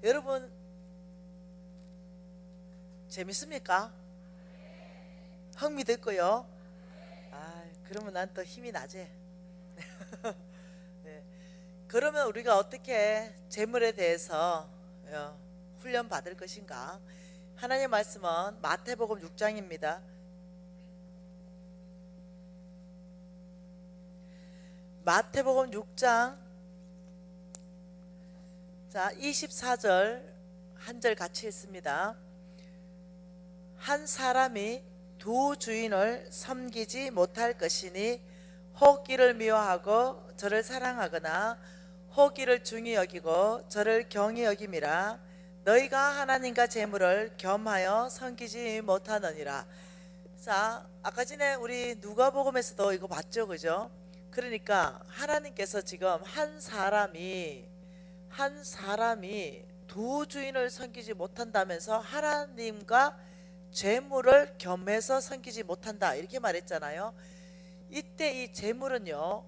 여러분 재밌습니까? 흥미됐고요. 그러면 난 또 힘이 나지. 네. 그러면 우리가 어떻게 재물에 대해서 훈련 받을 것인가? 하나님의 말씀은 마태복음 6장입니다. 마태복음 6장 24절 한 절 같이 읽습니다. 한 사람이 두 주인을 섬기지 못할 것이니 혹 이를 미워하고 저를 사랑하거나 혹 이를 중히 여기고 저를 경히 여김이라. 너희가 하나님과 재물을 겸하여 섬기지 못하느니라. 자, 아까 전에 우리 누가복음에서도 이거 봤죠, 그죠? 그러니까 하나님께서 지금 한 사람이 두 주인을 섬기지 못한다면서 하나님과 재물을 겸해서 섬기지 못한다 이렇게 말했잖아요. 이때 이 재물은요,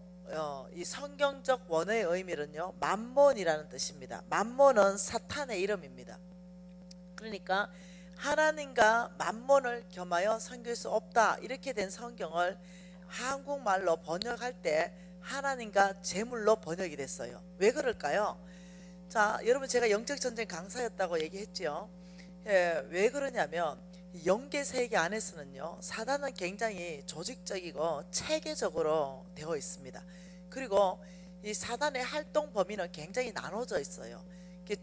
이 성경적 원어의 의미는요, 만몬이라는 뜻입니다. 만몬은 사탄의 이름입니다. 그러니까 하나님과 만몬을 겸하여 섬길 수 없다 이렇게 된 성경을 한국말로 번역할 때 하나님과 재물로 번역이 됐어요. 왜 그럴까요? 자, 여러분 제가 영적전쟁 강사였다고 얘기했죠. 왜 그러냐면 영계 세계 안에서는요, 사단은 굉장히 조직적이고 체계적으로 되어 있습니다. 그리고 이 사단의 활동 범위는 굉장히 나눠져 있어요.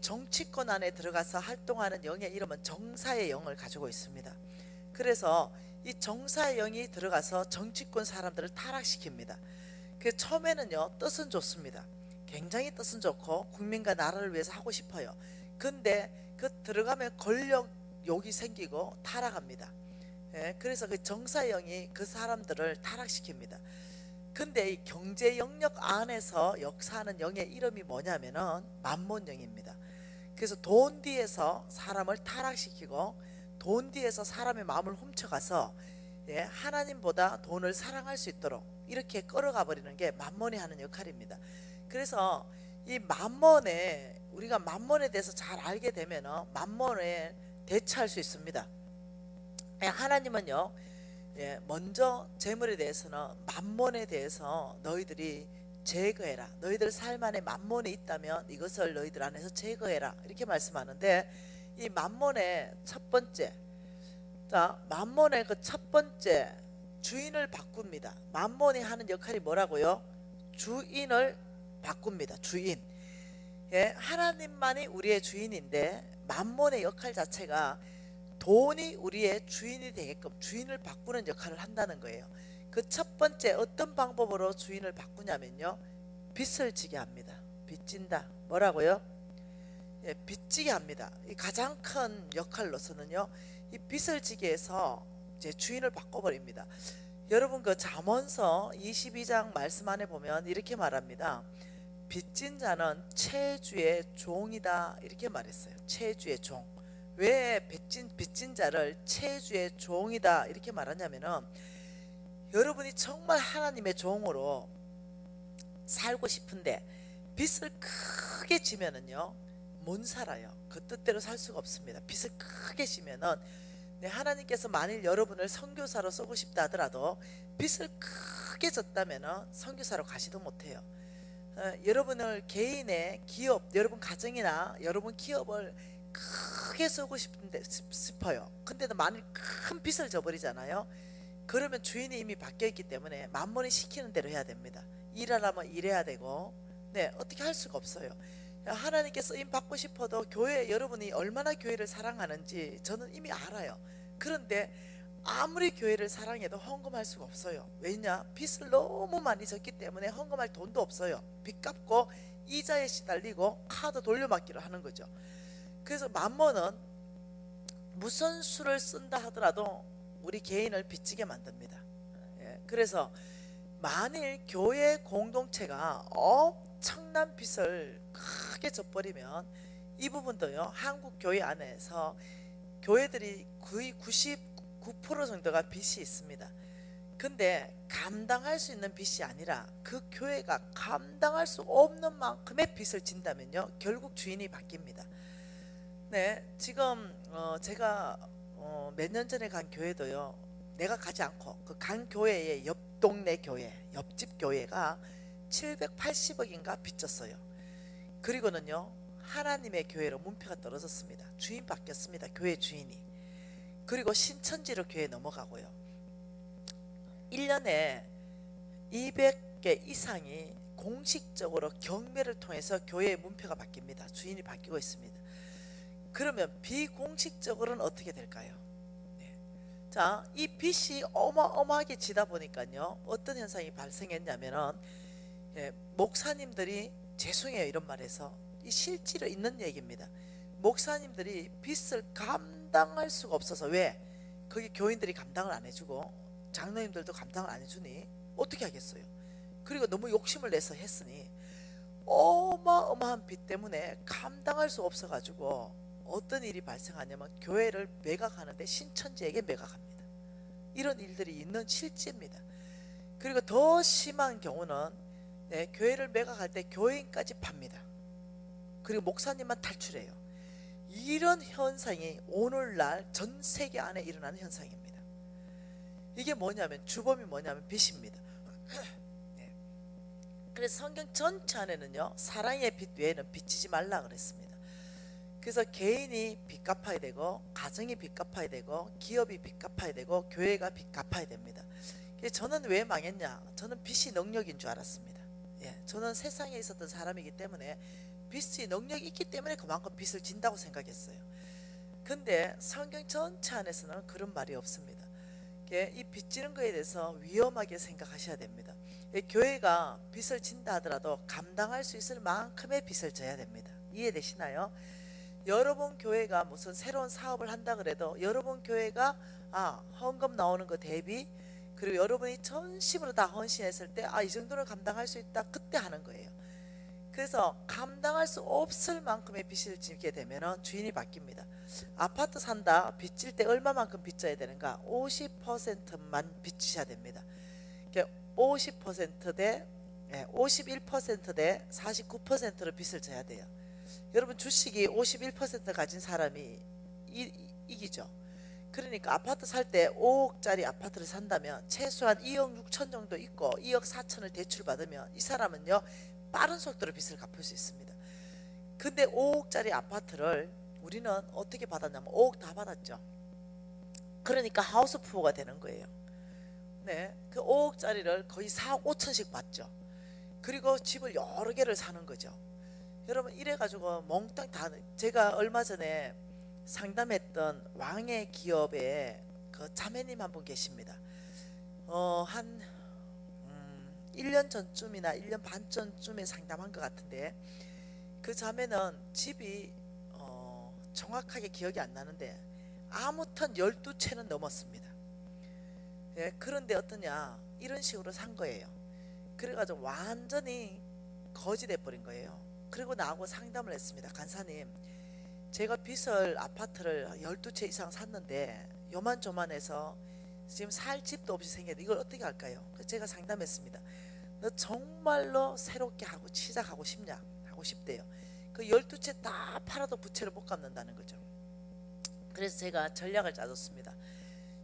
정치권 안에 들어가서 활동하는 영의 이름은 정사의 영을 가지고 있습니다. 그래서 이 정사의 영이 들어가서 정치권 사람들을 타락시킵니다. 처음에는요, 뜻은 좋습니다. 굉장히 뜻은 좋고 국민과 나라를 위해서 하고 싶어요. 근데 들어가면 권력 욕이 생기고 타락합니다. 그래서 정사의 영이 그 사람들을 타락시킵니다. 근데 이 경제 영역 안에서 역사하는 영의 이름이 뭐냐면은 만몬영입니다. 그래서 돈 뒤에서 사람을 타락시키고 돈 뒤에서 사람의 마음을 훔쳐가서 하나님보다 돈을 사랑할 수 있도록 이렇게 끌어가 버리는 게 만몬이 하는 역할입니다. 그래서 이 만몬에 우리가 만몬에 대해서 잘 알게 되면은 만몬에 대처할 수 있습니다. 하나님은요, 먼저 재물에 대해서는 만몬에 대해서 너희들이 제거해라. 너희들 삶 안에 만몬이 있다면 이것을 너희들 안에서 제거해라. 이렇게 말씀하는데 이 만몬의 첫 번째, 만몬의 그 첫 번째 주인을 바꿉니다. 만몬이 하는 역할이 뭐라고요? 주인을 바꿉니다. 주인. 하나님만이 우리의 주인인데 만몬의 역할 자체가 돈이 우리의 주인이 되게끔 주인을 바꾸는 역할을 한다는 거예요. 그 첫 번째 어떤 방법으로 주인을 바꾸냐면요, 빚을 지게 합니다. 빚진다. 뭐라고요? 빚지게 합니다. 이 가장 큰 역할로서는요, 이 빚을 지게 해서 이제 주인을 바꿔버립니다. 여러분 잠언서 22장 말씀 안에 보면 이렇게 말합니다. 빚진 자는 채주의 종이다 이렇게 말했어요. 채주의 종. 왜 빚진 자를 채주의 종이다 이렇게 말하냐면은, 여러분이 정말 하나님의 종으로 살고 싶은데 빚을 크게 지면은요, 못 살아요. 그 뜻대로 살 수가 없습니다. 빚을 크게 지면은 하나님께서 만일 여러분을 선교사로 쓰고 싶다 하더라도 빚을 크게 졌다면은 선교사로 가지도 못해요. 여러분을 개인의 기업, 여러분 가정이나 여러분 기업을 크게 쓰고 싶어요. 근데도 만일 큰 빚을 져버리잖아요. 그러면 주인이 이미 바뀌어있기 때문에 만몬이 시키는 대로 해야 됩니다. 일하려면 일해야 되고, 어떻게 할 수가 없어요. 하나님께 쓰임 받고 싶어도 교회, 여러분이 얼마나 교회를 사랑하는지 저는 이미 알아요. 그런데 아무리 교회를 사랑해도 헌금할 수가 없어요. 왜냐? 빚을 너무 많이 졌기 때문에 헌금할 돈도 없어요. 빚 갚고 이자에 시달리고 카드 돌려막기를 하는 거죠. 그래서 만몬은 무슨 수를 쓴다 하더라도 우리 개인을 빚지게 만듭니다. 그래서 만일 교회 공동체가 엄청난 빚을 크게 져버리면 이 부분도요, 한국 교회 안에서 교회들이 거의 99% 정도가 빚이 있습니다. 근데 감당할 수 있는 빚이 아니라 그 교회가 감당할 수 없는 만큼의 빚을 진다면요, 결국 주인이 바뀝니다. 네, 지금 제가 몇 년 전에 간 교회도요. 내가 가지 않고 그 간 교회의 옆 동네 교회, 옆집 교회가 780억인가 빚졌어요. 그리고는요. 하나님의 교회로 문표가 떨어졌습니다. 주인 바뀌었습니다. 교회 주인이. 그리고 신천지로 교회 넘어가고요. 1년에 200개 이상이 공식적으로 경매를 통해서 교회의 문표가 바뀝니다. 주인이 바뀌고 있습니다. 그러면 비공식적으로는 어떻게 될까요? 네. 자, 이 빚이 어마어마하게 지다 보니까요. 어떤 현상이 발생했냐면은 목사님들이 죄송해요 이런 말해서 이 실제로 있는 얘기입니다. 목사님들이 빚을 감당할 수가 없어서 왜? 거기 교인들이 감당을 안 해주고 장로님들도 감당을 안 해주니 어떻게 하겠어요? 그리고 너무 욕심을 내서 했으니 어마어마한 빚 때문에 감당할 수 없어가지고 어떤 일이 발생하냐면 교회를 매각하는데 신천지에게 매각합니다. 이런 일들이 있는 실제입니다. 그리고 더 심한 경우는 교회를 매각할 때 교인까지 팝니다. 그리고 목사님만 탈출해요. 이런 현상이 오늘날 전 세계 안에 일어나는 현상입니다. 이게 뭐냐면 주범이 뭐냐면 빚입니다. 네. 그래서 성경 전체 안에는요 사랑의 빚 외에는 빚지지 말라 그랬습니다. 그래서 개인이 빚 갚아야 되고 가정이 빚 갚아야 되고 기업이 빚 갚아야 되고 교회가 빚 갚아야 됩니다. 저는 왜 망했냐? 저는 빚이 능력인 줄 알았습니다. 저는 세상에 있었던 사람이기 때문에 빚이 능력이 있기 때문에 그만큼 빚을 진다고 생각했어요. 근데 성경 전체 안에서는 그런 말이 없습니다. 이 빚지는 거에 대해서 위험하게 생각하셔야 됩니다. 교회가 빚을 진다 하더라도 감당할 수 있을 만큼의 빚을 져야 됩니다. 이해되시나요? 여러분 교회가 무슨 새로운 사업을 한다 그래도 여러분 교회가 헌금 나오는 거 대비 그리고 여러분이 전심으로 다 헌신했을 때 이 정도는 감당할 수 있다 그때 하는 거예요. 그래서 감당할 수 없을 만큼의 빚을 지게 되면 주인이 바뀝니다. 아파트 산다 빚질 때 얼마만큼 빚져야 되는가? 50%만 빚지셔야 됩니다. 50%대 51% 대 49%로 빚을 져야 돼요. 여러분 주식이 51% 가진 사람이 이기죠. 그러니까 아파트 살 때 5억짜리 아파트를 산다면 최소한 2억 6천 정도 있고 2억 4천을 대출 받으면 이 사람은요 빠른 속도로 빚을 갚을 수 있습니다. 근데 5억짜리 아파트를 우리는 어떻게 받았냐면 5억 다 받았죠. 그러니까 하우스푸어가 되는 거예요. 네, 그 5억짜리를 거의 4억 5천씩 받죠. 그리고 집을 여러 개를 사는 거죠. 여러분 이래가지고 몽땅 다 제가 얼마 전에 상담했던 왕의 기업에 그 자매님 한 분 계십니다. 한 1년 전쯤이나 1년 반 전쯤에 상담한 것 같은데 그 자매는 집이 정확하게 기억이 안 나는데 아무튼 12채는 넘었습니다. 그런데 어떠냐 이런 식으로 산 거예요. 그래가지고 완전히 거지돼 버린 거예요. 그리고 나하고 상담을 했습니다. 간사님 제가 빚을 아파트를 12채 이상 샀는데 요만조만해서 지금 살 집도 없이 생겼는데 이걸 어떻게 할까요? 제가 상담했습니다. 너 정말로 새롭게 하고 시작하고 싶냐? 하고 싶대요. 그 12채 다 팔아도 부채를 못 갚는다는 거죠. 그래서 제가 전략을 짜줬습니다.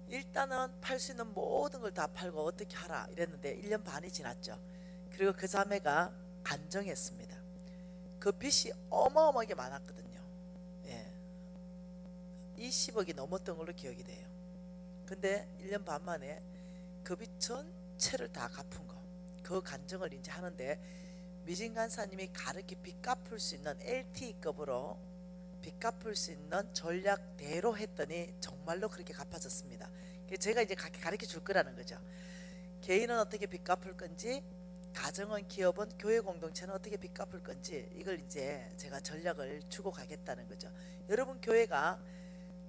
일단은 팔 수 있는 모든 걸 다 팔고 어떻게 하라 이랬는데 1년 반이 지났죠. 그리고 그 자매가 안정했습니다. 그 빚이 어마어마하게 많았거든요. 20억이 넘었던 걸로 기억이 돼요. 근데 1년 반 만에 그 빚 전체를 다 갚은 거. 그 간증을 이제 하는데 미진 간사님이 가르쳐 빚 갚을 수 있는 LTE급으로 빚 갚을 수 있는 전략대로 했더니 정말로 그렇게 갚아졌습니다. 제가 이제 가르쳐 줄 거라는 거죠. 개인은 어떻게 빚 갚을 건지 가정은 기업은 교회 공동체는 어떻게 빚 갚을 건지 이걸 이제 제가 전략을 주고 가겠다는 거죠. 여러분 교회가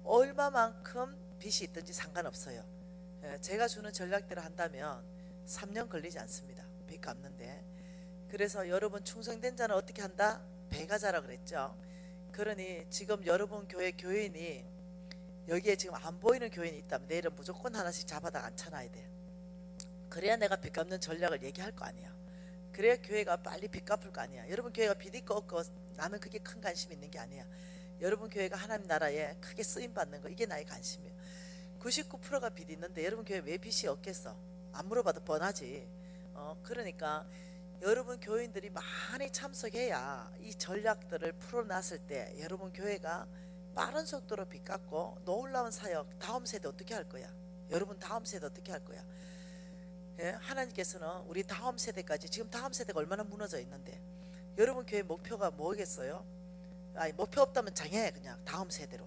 얼마만큼 빚이 있든지 상관없어요. 제가 주는 전략대로 한다면 3년 걸리지 않습니다. 빚 갚는데. 그래서 여러분 충성된 자는 어떻게 한다? 배가 자라 그랬죠. 그러니 지금 여러분 교회 교인이 여기에 지금 안 보이는 교인이 있다면 내일은 무조건 하나씩 잡아다 앉혀놔야 돼. 그래야 내가 빚 갚는 전략을 얘기할 거 아니야. 그래야 교회가 빨리 빚 갚을 거 아니야. 여러분 교회가 빚 있고 없고 나는 그게 큰 관심 있는 게 아니야. 여러분 교회가 하나님 나라에 크게 쓰임 받는 거, 이게 나의 관심이에요. 99%가 빚이 있는데 여러분 교회 왜 빚이 없겠어? 안 물어봐도 뻔하지. 그러니까 여러분 교인들이 많이 참석해야 이 전략들을 풀어놨을 때 여러분 교회가 빠른 속도로 빚 갚고 놀라운 사역, 다음 세대 어떻게 할 거야? 여러분 다음 세대 어떻게 할 거야? 예? 하나님께서는 우리 다음 세대까지, 지금 다음 세대가 얼마나 무너져 있는데 여러분 교회 목표가 뭐겠어요? 아니, 목표 없다면 장애, 그냥 다음 세대로.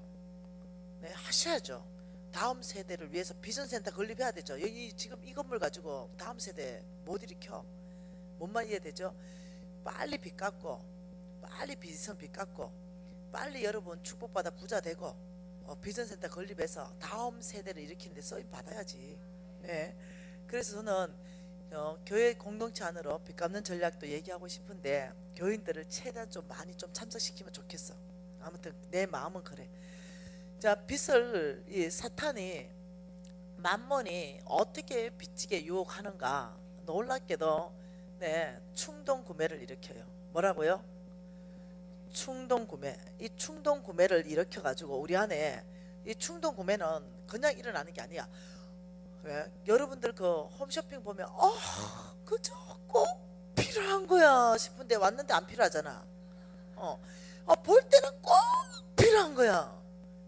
네, 하셔야죠. 다음 세대를 위해서 비전센터 건립해야 되죠. 여기 지금 이 건물 가지고 다음 세대 못 일으켜. 뭔만 이해되죠? 빨리 빚 갚고, 빨리 비전 빚 갚고, 빨리 여러분 축복받아 부자 되고, 비전센터 건립해서 다음 세대를 일으키는데 쓰임 받아야지. 네. 그래서 저는 교회 공동체 안으로 빚 갚는 전략도 얘기하고 싶은데 교인들을 최대한 좀 많이 좀 참석시키면 좋겠어. 아무튼 내 마음은 그래. 자, 빚을 이 사탄이, 만몬이 어떻게 빚지게 유혹하는가? 놀랍게도 네, 충동 구매를 일으켜요. 뭐라고요? 충동 구매. 이 충동 구매를 일으켜 가지고 우리 안에, 이 충동 구매는 그냥 일어나는 게 아니야. 왜? 여러분들 그 홈쇼핑 보면 그저 꼭 필요한 거야 싶은데 왔는데 안 필요하잖아. 볼 때는 꼭 필요한 거야.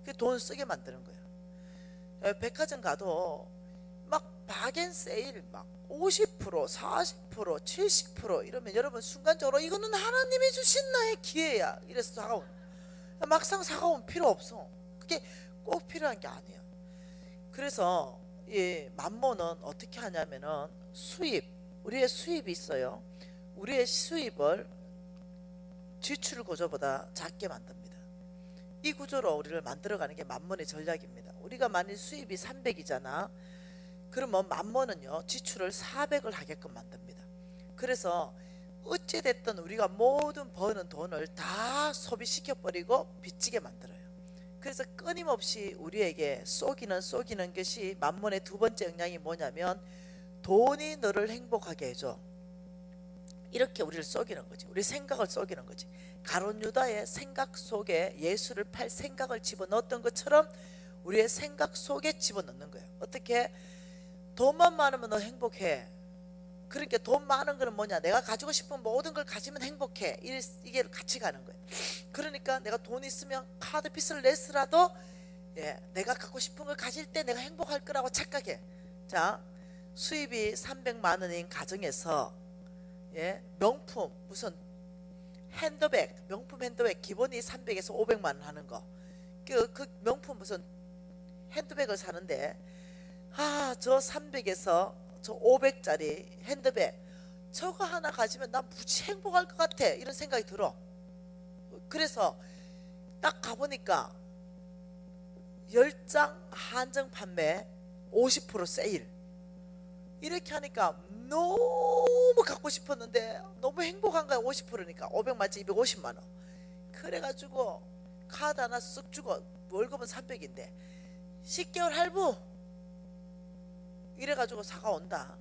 그 돈 쓰게 만드는 거야. 백화점 가도 막 박앤세일 막 50%, 40%, 70% 이러면 여러분 순간적으로 이거는 하나님이 주신 나의 기회야 이래서 사가온. 막상 사가온 필요 없어. 그게 꼭 필요한 게 아니야. 그래서 이 만몬은 어떻게 하냐면은 수입, 우리의 수입이 있어요. 우리의 수입을 지출 구조보다 작게 만듭니다. 이 구조로 우리를 만들어가는 게 만몬의 전략입니다. 우리가 만일 수입이 300이잖아. 그러면 만몬은요 지출을 400을 하게끔 만듭니다. 그래서 어찌됐든 우리가 모든 버는 돈을 다 소비시켜버리고 빚지게 만들어요. 그래서 끊임없이 우리에게 쏘기는 것이 만몬의 두 번째 영향이 뭐냐면 돈이 너를 행복하게 해줘. 이렇게 우리를 쏘기는 거지. 우리 생각을 쏘기는 거지. 가룟 유다의 생각 속에 예수를 팔 생각을 집어넣었던 것처럼 우리의 생각 속에 집어넣는 거예요. 어떻게? 돈만 많으면 너 행복해. 그러니까 돈 많은 거는 뭐냐? 내가 가지고 싶은 모든 걸 가지면 행복해. 이게 같이 가는 거예요. 그러니까 내가 돈 있으면 카드 빚을 냈으라도 내가 갖고 싶은 걸 가질 때 내가 행복할 거라고 착각해. 자, 수입이 300만 원인 가정에서 명품 무슨 핸드백, 명품 핸드백 기본이 300에서 500만 원 하는 거. 그 명품 무슨 핸드백을 사는데 저 300에서 저 500짜리 핸드백 저거 하나 가지면 나 무지 행복할 것 같아 이런 생각이 들어. 그래서 딱 가보니까 10장 한정 판매 50% 세일 이렇게 하니까 너무 갖고 싶었는데 너무 행복한 거야. 50%니까 500만치 250만 원. 그래가지고 카드 하나 쓱 주고 월급은 300인데 10개월 할부 이래가지고 사가온다.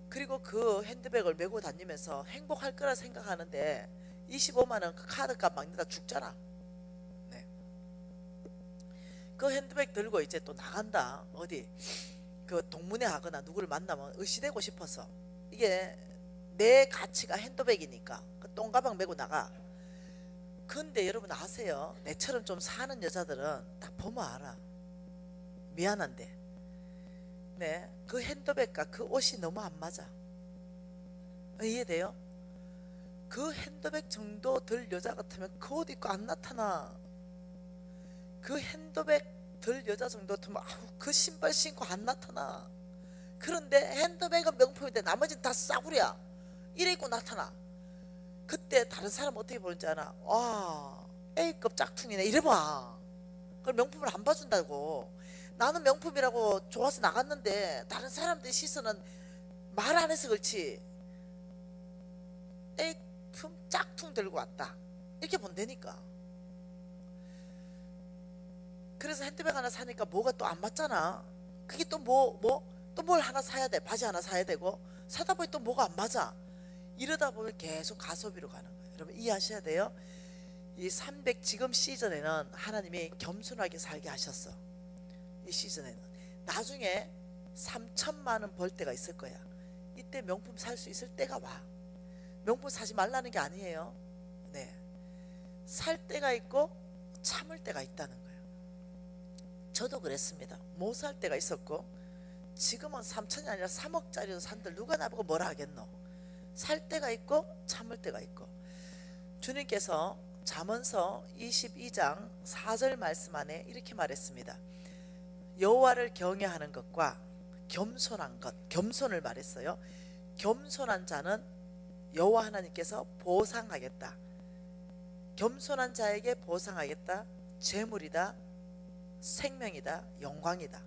그리고 그 핸드백을 메고 다니면서 행복할 거라 생각하는데 25만 원 그 카드값 막 내다 죽잖아. 네. 그 핸드백 들고 이제 또 나간다. 어디 그 동문회 하거나 누구를 만나면 의시되고 싶어서. 이게 내 가치가 핸드백이니까 그 똥가방 메고 나가. 근데 여러분 아세요? 내처럼 좀 사는 여자들은 딱 보면 알아. 미안한데 네, 그 핸드백과 그 옷이 너무 안 맞아. 이해돼요? 그 핸드백 정도 들 여자 같으면 그 옷 입고 안 나타나. 그 핸드백 들 여자 정도 같으면 그 신발 신고 안 나타나. 그런데 핸드백은 명품인데 나머지는 다 싸구려야. 이래 입고 나타나. 그때 다른 사람 어떻게 보는지 알아? 와, A급 짝퉁이네 이래 봐. 그걸 명품을 안 봐준다고. 나는 명품이라고 좋아서 나갔는데 다른 사람들의 시선은 말 안 해서 그렇지 A품 짝퉁 들고 왔다 이렇게 본다니까. 그래서 핸드백 하나 사니까 뭐가 또 안 맞잖아. 그게 또 또 뭘 하나 사야 돼. 바지 하나 사야 되고 사다 보니 또 뭐가 안 맞아. 이러다 보면 계속 가소비로 가는 거예요. 여러분 이해하셔야 돼요. 이 300 지금 시즌에는 하나님이 겸손하게 살게 하셨어. 이 시즌에는 나중에 3천만 원 벌 때가 있을 거야. 이때 명품 살 수 있을 때가 와. 명품 사지 말라는 게 아니에요. 네, 살 때가 있고 참을 때가 있다는 거예요. 저도 그랬습니다. 못 살 때가 있었고, 지금은 3천이 아니라 3억짜리도 산들 누가 나보고 뭐라 하겠노. 살 때가 있고 참을 때가 있고. 주님께서 잠언서 22장 4절 말씀 안에 이렇게 말했습니다. 여호와를 경외하는 것과 겸손한 것, 겸손을 말했어요. 겸손한 자는 여호와 하나님께서 보상하겠다. 겸손한 자에게 보상하겠다. 재물이다, 생명이다, 영광이다.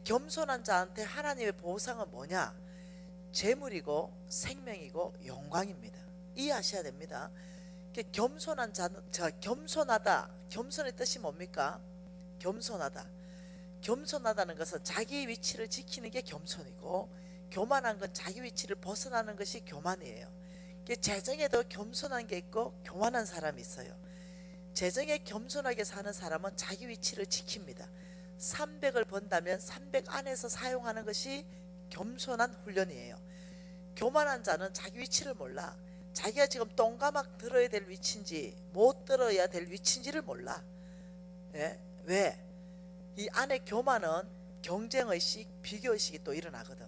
겸손한 자한테 하나님의 보상은 뭐냐? 재물이고 생명이고 영광입니다. 이해하셔야 됩니다. 겸손한 자는, 겸손하다, 겸손의 뜻이 뭡니까? 겸손하다. 겸손하다는 것은 자기 위치를 지키는 게 겸손이고, 교만한 건 자기 위치를 벗어나는 것이 교만이에요. 재정에도 겸손한 게 있고 교만한 사람이 있어요. 재정에 겸손하게 사는 사람은 자기 위치를 지킵니다. 300을 번다면 300 안에서 사용하는 것이 겸손한 훈련이에요. 교만한 자는 자기 위치를 몰라. 자기가 지금 똥가막 들어야 될 위치인지 못 들어야 될 위치인지를 몰라. 예? 왜? 이 안에 교만은 경쟁의식, 비교의식이 또 일어나거든.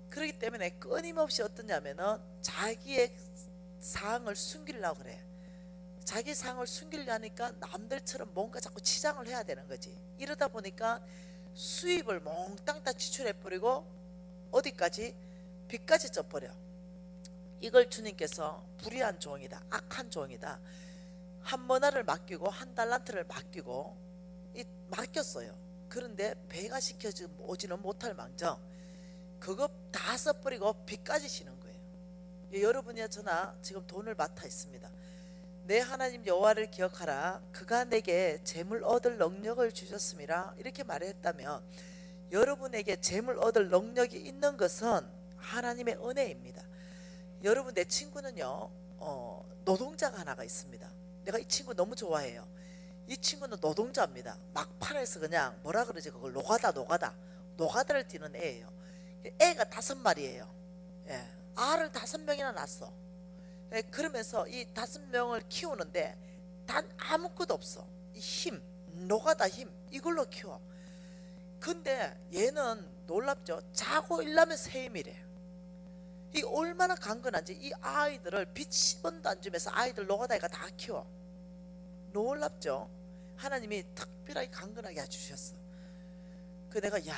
그렇기 때문에 끊임없이 어떠냐면은 자기의 상을 숨기려고 그래. 자기 상을 숨기려 하니까 남들처럼 뭔가 자꾸 치장을 해야 되는 거지. 이러다 보니까 수입을 몽땅 다 지출해버리고 어디까지? 빚까지 져버려. 이걸 주님께서 불의한 종이다, 악한 종이다, 한 머나를 맡기고 한 달란트를 맡기고 맡겼어요. 그런데 배가 시켜지 오지는 못할 망정 그거 다 써버리고 빚까지 지는 거예요. 여러분이나 저나 지금 돈을 맡아 있습니다. 내 하나님 여호와를 기억하라. 그가 내게 재물 얻을 능력을 주셨음이라. 이렇게 말했다면 여러분에게 재물 얻을 능력이 있는 것은 하나님의 은혜입니다. 여러분, 내 친구는요 노동자가 하나가 있습니다. 내가 이 친구 너무 좋아해요. 이 친구는 노동자입니다. 막판에서 그냥 뭐라 그러지, 그걸 노가다를 뛰는 애예요. 애가 5마리예요. 예, 알을 5명이나 낳았어. 예, 그러면서 이 5명을 키우는데 단 아무것도 없어. 이 힘, 노가다 힘, 이걸로 키워. 근데 얘는 놀랍죠. 자고 일어나면 세임이래. 이 얼마나 강건한지. 이 아이들을 빚 10원도 안 주면서 아이들 노가다가 다 키워. 놀랍죠. 하나님이 특별하게 강건하게 해주셨어. 그 내가, 야,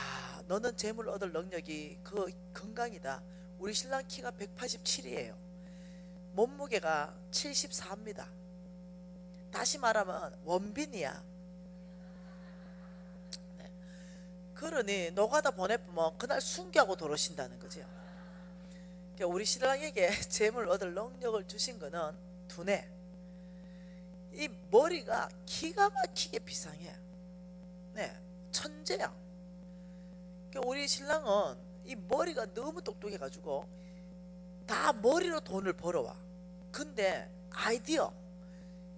너는 재물 얻을 능력이 그 건강이다. 우리 신랑 키가 187이에요 몸무게가 74입니다 다시 말하면 원빈이야. 네. 그러니 노가다 보내면 그날 순교하고 돌아오신다는 거죠. 그러니까 우리 신랑에게 재물 얻을 능력을 주신 거는 두뇌. 이 머리가 기가 막히게 비상해. 네, 천재야. 그러니까 우리 신랑은 이 머리가 너무 똑똑해가지고 다 머리로 돈을 벌어와. 근데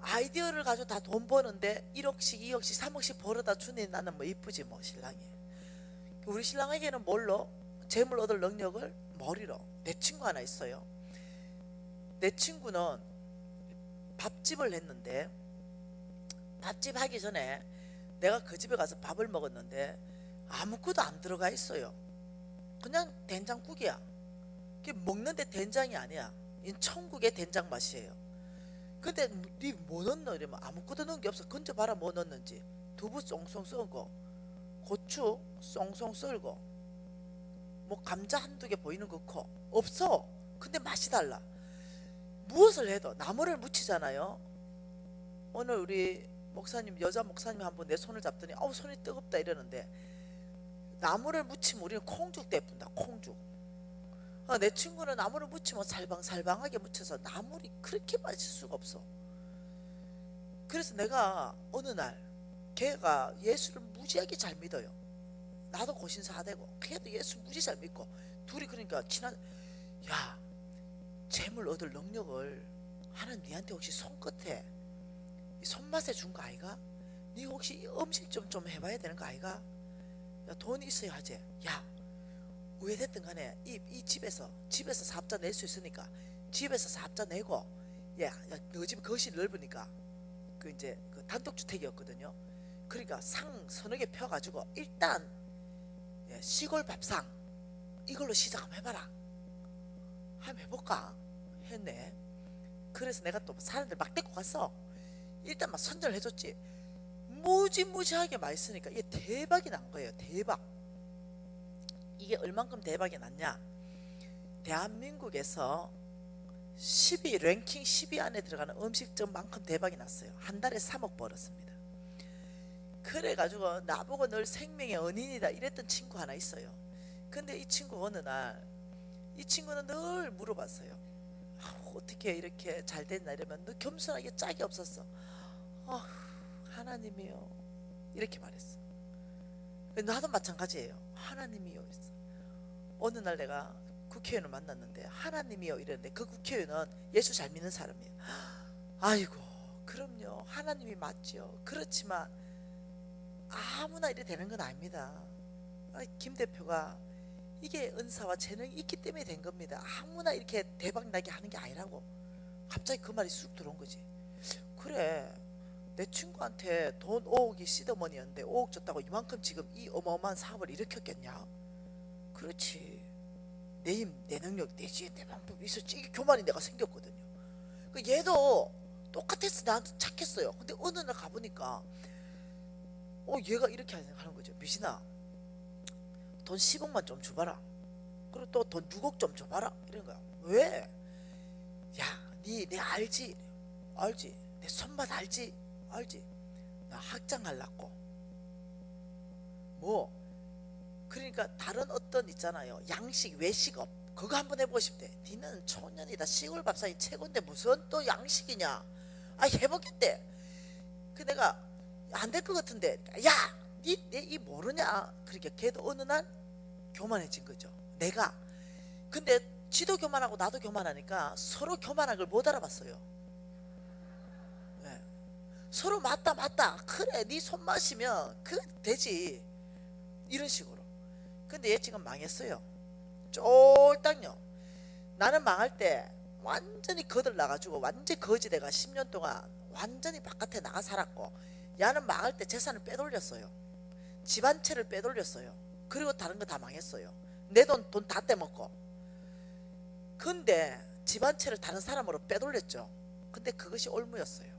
아이디어를 가지고 다 돈 버는데 1억씩 2억씩 3억씩 벌어다 주니 나는 뭐 이쁘지 뭐 신랑이. 우리 신랑에게는 뭘로? 재물 얻을 능력을 머리로. 내 친구 하나 있어요. 내 친구는 밥집을 했는데 밥집 하기 전에 내가 그 집에 가서 밥을 먹었는데 아무것도 안 들어가 있어요. 그냥 된장국이야. 먹는데 된장이 아니야. 이 천국의 된장 맛이에요. 근데 니 뭐 넣노? 이러면 아무것도 넣은 게 없어. 건져봐라 뭐 넣었는지. 두부 쏭쏭 썰고, 고추 쏭쏭 썰고, 뭐 감자 한두 개 보이는 거 없어. 근데 맛이 달라. 무엇을 해도 나물을 무치잖아요. 오늘 우리 목사님, 여자 목사님 한 분 내 손을 잡더니 아우 손이 뜨겁다 이러는데, 나물을 무치면 우리는 콩죽 대푼다. 콩죽. 내 친구는 나물을 무치면 살방살방하게 무쳐서 나물이 그렇게 맛있을 수가 없어. 그래서 내가 어느 날 걔가 예수를 무지하게 잘 믿어요. 나도 고신사되고 걔도 예수 무지 잘 믿고 둘이 그러니까 야, 재물 얻을 능력을 하나님 니한테 혹시 손끝에 손맛에 준 거 아이가? 니 혹시 음식 좀 해봐야 되는 거 아이가? 야, 돈이 있어야 하지. 야, 왜 됐든 간에 이 집에서 사업자 낼 수 있으니까 집에서 사업자 내고, 야, 너 집 거실 넓으니까 그 이제 그 단독주택이었거든요. 그러니까 상 서너 개 펴가지고 일단 시골 밥상 이걸로 시작 한번 해봐라. 한번 해볼까? 했네. 그래서 내가 또 사람들 막 데리고 갔어. 일단 막 선전을 해줬지. 무지무지하게 맛있으니까 이게 대박이 난 거예요. 대박. 이게 얼만큼 대박이 났냐? 대한민국에서 10위 랭킹 10위 안에 들어가는 음식점만큼 대박이 났어요. 한 달에 3억 벌었습니다. 그래가지고 나보고 늘 생명의 은인이다 이랬던 친구 하나 있어요. 근데 이 친구 어느 날 이 친구는 늘 물어봤어요. 어떻게 이렇게 잘 됐나 이러면 너 겸손하게 짝이 없었어. 하나님이요 이렇게 말했어. 나도 마찬가지예요. 하나님이요 이랬어. 어느 날 내가 국회의원을 만났는데 하나님이요 이랬는데 그 국회의원은 예수 잘 믿는 사람이에요. 아이고 그럼요 하나님이 맞죠. 그렇지만 아무나 이래 되는 건 아닙니다. 김 대표가 이게 은사와 재능이 있기 때문에 된 겁니다. 아무나 이렇게 대박 나게 하는 게 아니라고. 갑자기 그 말이 쑥 들어온 거지. 그래 내 친구한테 돈 5억이 시드머니였는데 5억 줬다고 이만큼 지금 이 어마어마한 사업을 일으켰겠냐? 그렇지. 내 힘, 내 능력, 내 지혜, 내 방법이 있었지. 이게 교만이 내가 생겼거든요. 그 얘도 똑같았어. 나한테 착했어요. 근데 어느 날 가보니까 얘가 이렇게 하는 거죠. 미신아 돈 10억만 좀 줘봐라. 그리고 또 돈 6억 좀 줘봐라. 이런 거야. 왜? 야, 내 알지? 알지? 내 손맛 알지? 알지? 나 학장하려고. 뭐? 그러니까 다른 어떤 있잖아요. 양식, 외식업. 그거 한번 해보고 싶대. 니는 초년이다. 시골 밥상이 최고인데 무슨 또 양식이냐? 해보겠대. 그 내가 안 될 것 같은데. 야! 이 모르냐? 그러니까 걔도 어느 날 교만해진 거죠. 내가. 근데 지도 교만하고 나도 교만하니까 서로 교만한 걸 못 알아봤어요. 네. 서로 맞다 그래 네 손맛이면 그 되지 이런 식으로. 근데 얘 지금 망했어요. 쫄딱요. 나는 망할 때 완전히 거들나가지고 완전히 거지대가 10년 동안 완전히 바깥에 나가 살았고, 얘는 망할 때 재산을 빼돌렸어요. 집 한 채를 빼돌렸어요. 그리고 다른 거 다 망했어요. 내 돈 다 떼먹고. 근데 집 한 채를 다른 사람으로 빼돌렸죠. 근데 그것이 올무였어요.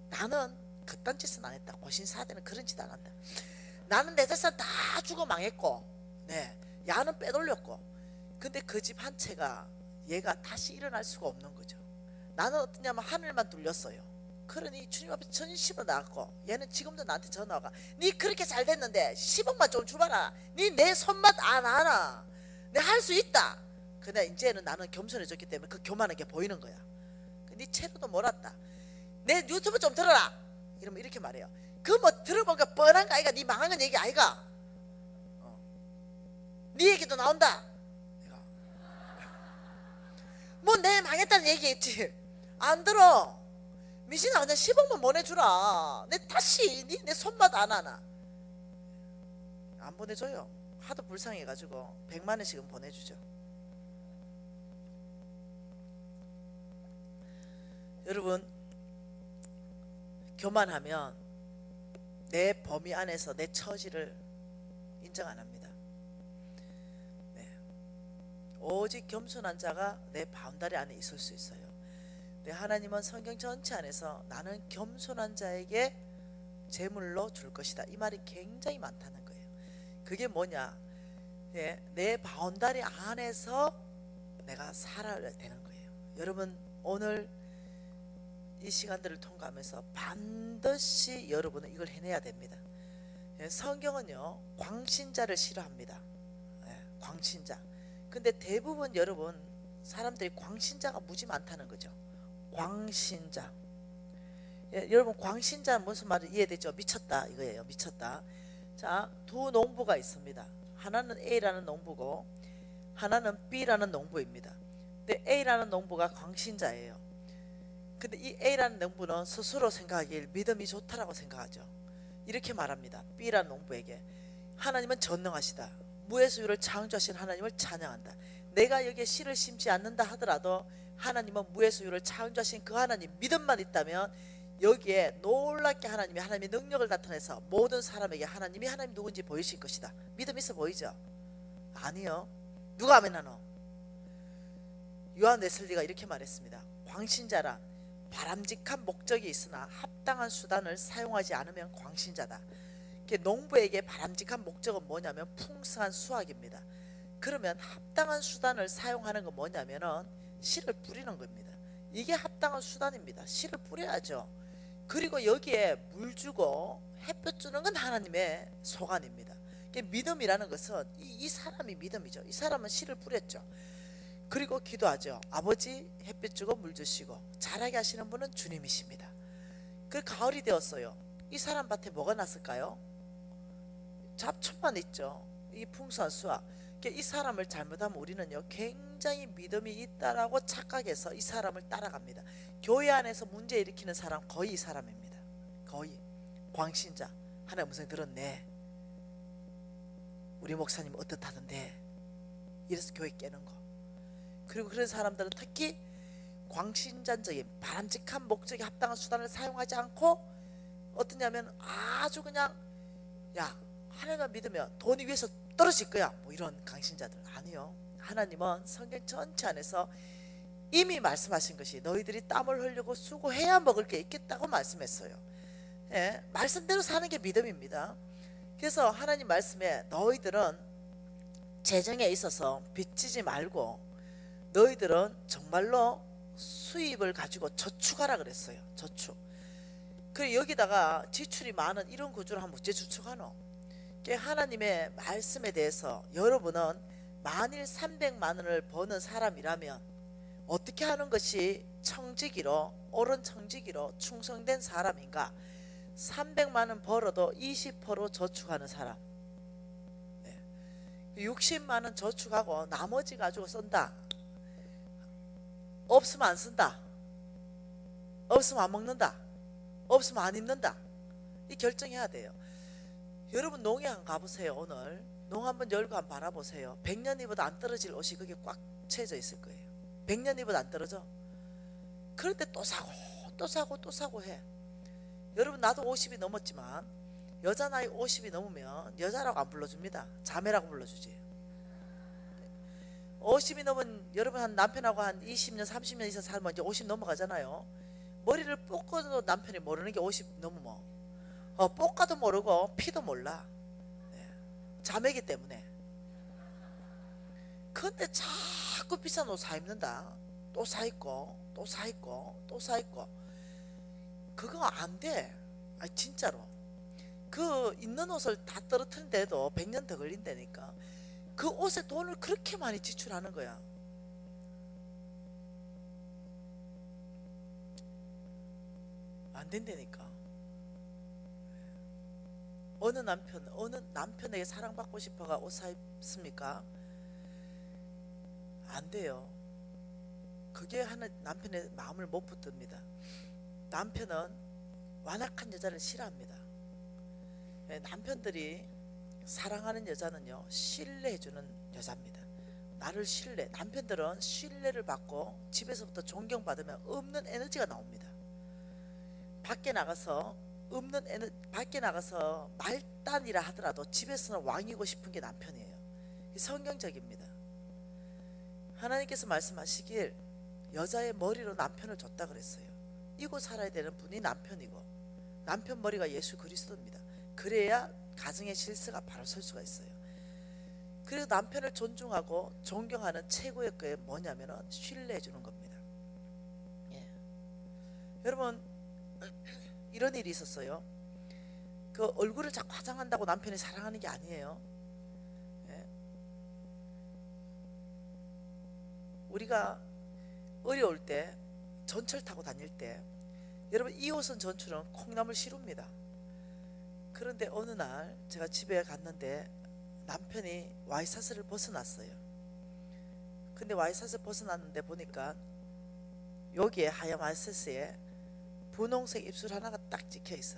나는 그딴 짓은 안 했다. 고신사대는 그런 짓 안 한다. 나는 내 재산 다 주고 망했고, 네, 야는 빼돌렸고. 근데 그 집 한 채가 얘가 다시 일어날 수가 없는 거죠. 나는 어떠냐면 하늘만 뚫렸어요. 그러니 주님 앞에 전심으로 나갔고, 얘는 지금도 나한테 전화가 니 그렇게 잘 됐는데 10억만 좀 줘봐라. 니 내 손맛 안 알아. 내 할 수 있다. 근데 이제는 나는 겸손해졌기 때문에 그 교만한 게 보이는 거야. 니 채로도 몰았다. 내 유튜브 좀 들어라. 이러면 이렇게 말해요. 그 뭐 들어보니까 뻔한 거 아이가? 니 망한 건 얘기 아이가? 니 얘기도 나온다. 뭐 내 망했다는 얘기했지. 안 들어. 미신아 그냥 10억만 보내주라. 내 다시 내 손맛 안 하나. 안 보내줘요. 하도 불쌍해가지고 100만 원씩은 보내주죠. 여러분, 교만하면 내 범위 안에서 내 처지를 인정 안 합니다. 네. 오직 겸손한 자가 내 바운다리 안에 있을 수 있어요. 네, 하나님은 성경 전체 안에서 나는 겸손한 자에게 재물로 줄 것이다. 이 말이 굉장히 많다는 거예요. 그게 뭐냐? 네, 내 바운다리 안에서 내가 살아야 되는 거예요. 여러분 오늘 이 시간들을 통과하면서 반드시 여러분은 이걸 해내야 됩니다. 네, 성경은요 광신자를 싫어합니다. 네, 광신자. 근데 대부분 여러분 사람들이 광신자가 무지 많다는 거죠. 광신자. 예, 여러분 광신자는 무슨 말인지 이해되죠? 미쳤다 이거예요. 미쳤다. 자, 두 농부가 있습니다. 하나는 A라는 농부고 하나는 B라는 농부입니다. 근데 A라는 농부가 광신자예요. 근데 이 A라는 농부는 스스로 생각하길 믿음이 좋다라고 생각하죠. 이렇게 말합니다. B라는 농부에게 하나님은 전능하시다. 무의 수유를 창조하신 하나님을 찬양한다. 내가 여기에 씨를 심지 않는다 하더라도 하나님은 무의 수유를 창조하신 그 하나님 믿음만 있다면 여기에 놀랍게 하나님의 능력을 나타내서 모든 사람에게 하나님이 하나님 누군지 보이실 것이다. 믿음 있어 보이죠? 아니요. 누가 아멘 하노? 요한 웨슬리가 이렇게 말했습니다. 광신자란 바람직한 목적이 있으나 합당한 수단을 사용하지 않으면 광신자다. 농부에게 바람직한 목적은 뭐냐면 풍성한 수확입니다. 그러면 합당한 수단을 사용하는 건 뭐냐면은 씨를 뿌리는 겁니다. 이게 합당한 수단입니다. 씨를 뿌려야죠. 그리고 여기에 물 주고 햇볕 주는 건 하나님의 소관입니다. 믿음이라는 것은 이 사람이 믿음이죠. 이 사람은 씨를 뿌렸죠. 그리고 기도하죠. 아버지 햇빛 주고 물 주시고 자라게 하시는 분은 주님이십니다. 그 가을이 되었어요. 이 사람 밭에 뭐가 났을까요? 잡초만 있죠. 이 풍성한 수확. 이 사람을 잘못하면 우리는요 굉장히 믿음이 있다라고 착각해서 이 사람을 따라갑니다. 교회 안에서 문제 일으키는 사람 거의 이 사람입니다. 거의 광신자. 하나님 음성 들었네. 우리 목사님 어떻다던데. 이래서 교회 깨는 거. 그리고 그런 사람들은 특히 광신자적인 바람직한 목적에 합당한 수단을 사용하지 않고 어떠냐면 아주 그냥 야 하나님만 믿으면 돈이 위에서 떨어질 거야 뭐 이런 강신자들. 아니요. 하나님은 성경 전체 안에서 이미 말씀하신 것이 너희들이 땀을 흘리고 수고해야 먹을 게 있겠다고 말씀했어요. 예, 말씀대로 사는 게 믿음입니다. 그래서 하나님 말씀에 너희들은 재정에 있어서 빚지지 말고 너희들은 정말로 수입을 가지고 저축하라 그랬어요. 저축. 그리고 여기다가 지출이 많은 이런 구조를 한번 어째 저축하노? 하나님의 말씀에 대해서 여러분은 만일 300만 원을 버는 사람이라면 어떻게 하는 것이 청지기로 옳은 청지기로 충성된 사람인가? 300만 원 벌어도 20% 저축하는 사람. 60만 원 저축하고 나머지 가지고 쓴다. 없으면 안 쓴다. 없으면 안 먹는다. 없으면 안 입는다. 이 결정해야 돼요. 여러분 농에 한번 가보세요. 오늘 농 한번 열고 한번 바라보세요. 100년 입어도 안 떨어질 옷이 그게 꽉 채져 있을 거예요. 100년 입어도 안 떨어져. 그런데 또 사고 또 사고 또 사고 해. 여러분 나도 50이 넘었지만 여자 나이 50이 넘으면 여자라고 안 불러줍니다. 자매라고 불러주지. 50이 넘은 여러분 한 남편하고 한 20년 30년 이상 살면 이제 50 넘어가잖아요. 머리를 뽑고도 남편이 모르는 게 50 넘으면 뽑아도 모르고 피도 몰라. 자매기 때문에. 근데 자꾸 비싼 옷 사 입는다. 또 사 입고 또 사 입고 또 사 입고. 그거 안 돼. 아니 진짜로. 그 있는 옷을 다 떨어뜨린데도 100년 더 걸린다니까. 그 옷에 돈을 그렇게 많이 지출하는 거야. 안 된다니까. 어느 남편에게 사랑받고 싶어가 옷 사 입습니까? 안 돼요. 그게 하나 남편의 마음을 못 붙듭니다. 남편은 완악한 여자를 싫어합니다. 남편들이 사랑하는 여자는요 신뢰해주는 여자입니다. 나를 신뢰. 남편들은 신뢰를 받고 집에서부터 존경받으면 없는 에너지가 나옵니다. 밖에 나가서 밖에 나가서 말단이라 하더라도 집에서는 왕이고 싶은 게 남편이에요. 성경적입니다. 하나님께서 말씀하시길 여자의 머리로 남편을 줬다 그랬어요. 이고 살아야 되는 분이 남편이고 남편 머리가 예수 그리스도입니다. 그래야 가정의 질서가 바로 설 수가 있어요. 그래서 남편을 존중하고 존경하는 최고의 게 뭐냐면은 신뢰해 주는 겁니다. 예. 여러분 이런 일이 있었어요. 그 얼굴을 자꾸 화장한다고 남편이 사랑하는 게 아니에요. 예. 우리가 어려울 때 전철 타고 다닐 때 여러분 2호선 전철은 콩나물 시루입니다. 그런데 어느 날 제가 집에 갔는데 남편이 와이셔츠를 벗어났어요. 근데 와이셔츠 벗어났는데 보니까 여기에 하얀 와이셔츠에 분홍색 입술 하나가 딱 찍혀 있어.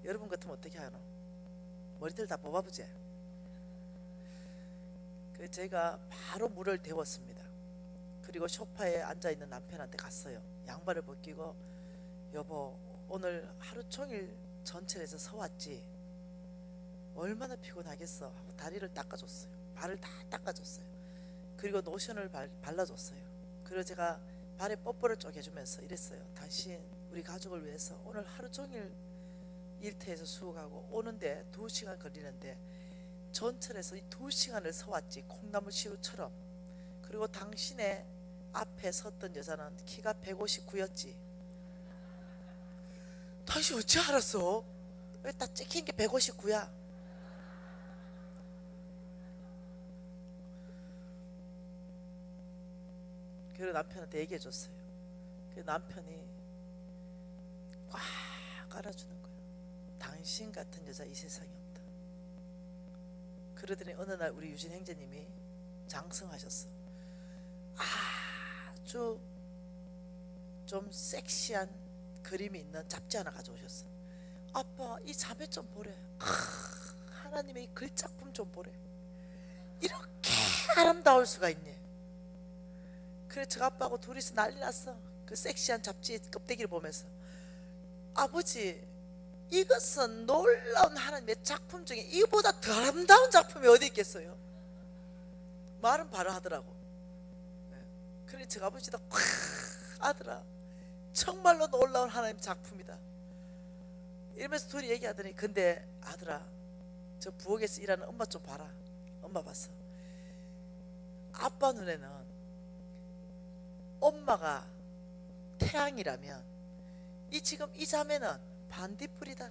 여러분 같으면 어떻게 하노? 머리들 다 뽑아보지. 그 제가 바로 물을 데웠습니다. 그리고 소파에 앉아있는 남편한테 갔어요. 양발을 벗기고, 여보 오늘 하루 종일 전철에서 서왔지? 얼마나 피곤하겠어 하고 다리를 닦아줬어요. 발을 다 닦아줬어요. 그리고 로션을 발라줬어요. 그리고 제가 발에 뽀뽀를 쪼개주면서 이랬어요. 당신 우리 가족을 위해서 오늘 하루 종일 일터에서 수고하고 오는데 2시간 걸리는데 전철에서 이 2시간을 서왔지, 콩나물 시루처럼. 그리고 당신의 앞에 섰던 여자는 키가 159였지. 당신 어찌 알았어? 왜 딱 찍힌 게 159야? 그리고 남편한테 얘기해 줬어요. 그 남편이 꽉 깔아주는 거예요. 당신 같은 여자 이 세상에 없다. 그러더니 어느 날 우리 유진 형제님이 장성하셨어. 아주 좀 섹시한 그림이 있는 잡지 하나 가져오셨어. 아빠 이 자매 좀 보래. 하나님의 이 글작품 좀 보래. 이렇게 아름다울 수가 있니? 그래 저 아빠하고 둘이서 난리 났어. 그 섹시한 잡지 껍데기를 보면서, 아버지 이것은 놀라운 하나님의 작품 중에 이보다 더 아름다운 작품이 어디 있겠어요? 말은 바로 하더라고. 그래 저 아버지도 콱 아들아 정말로 놀라운 하나님 작품이다 이러면서 둘이 얘기하더니, 근데 아들아 저 부엌에서 일하는 엄마 좀 봐라. 엄마 봤어. 아빠 눈에는 엄마가 태양이라면 이 지금 이 자매는 반딧불이다.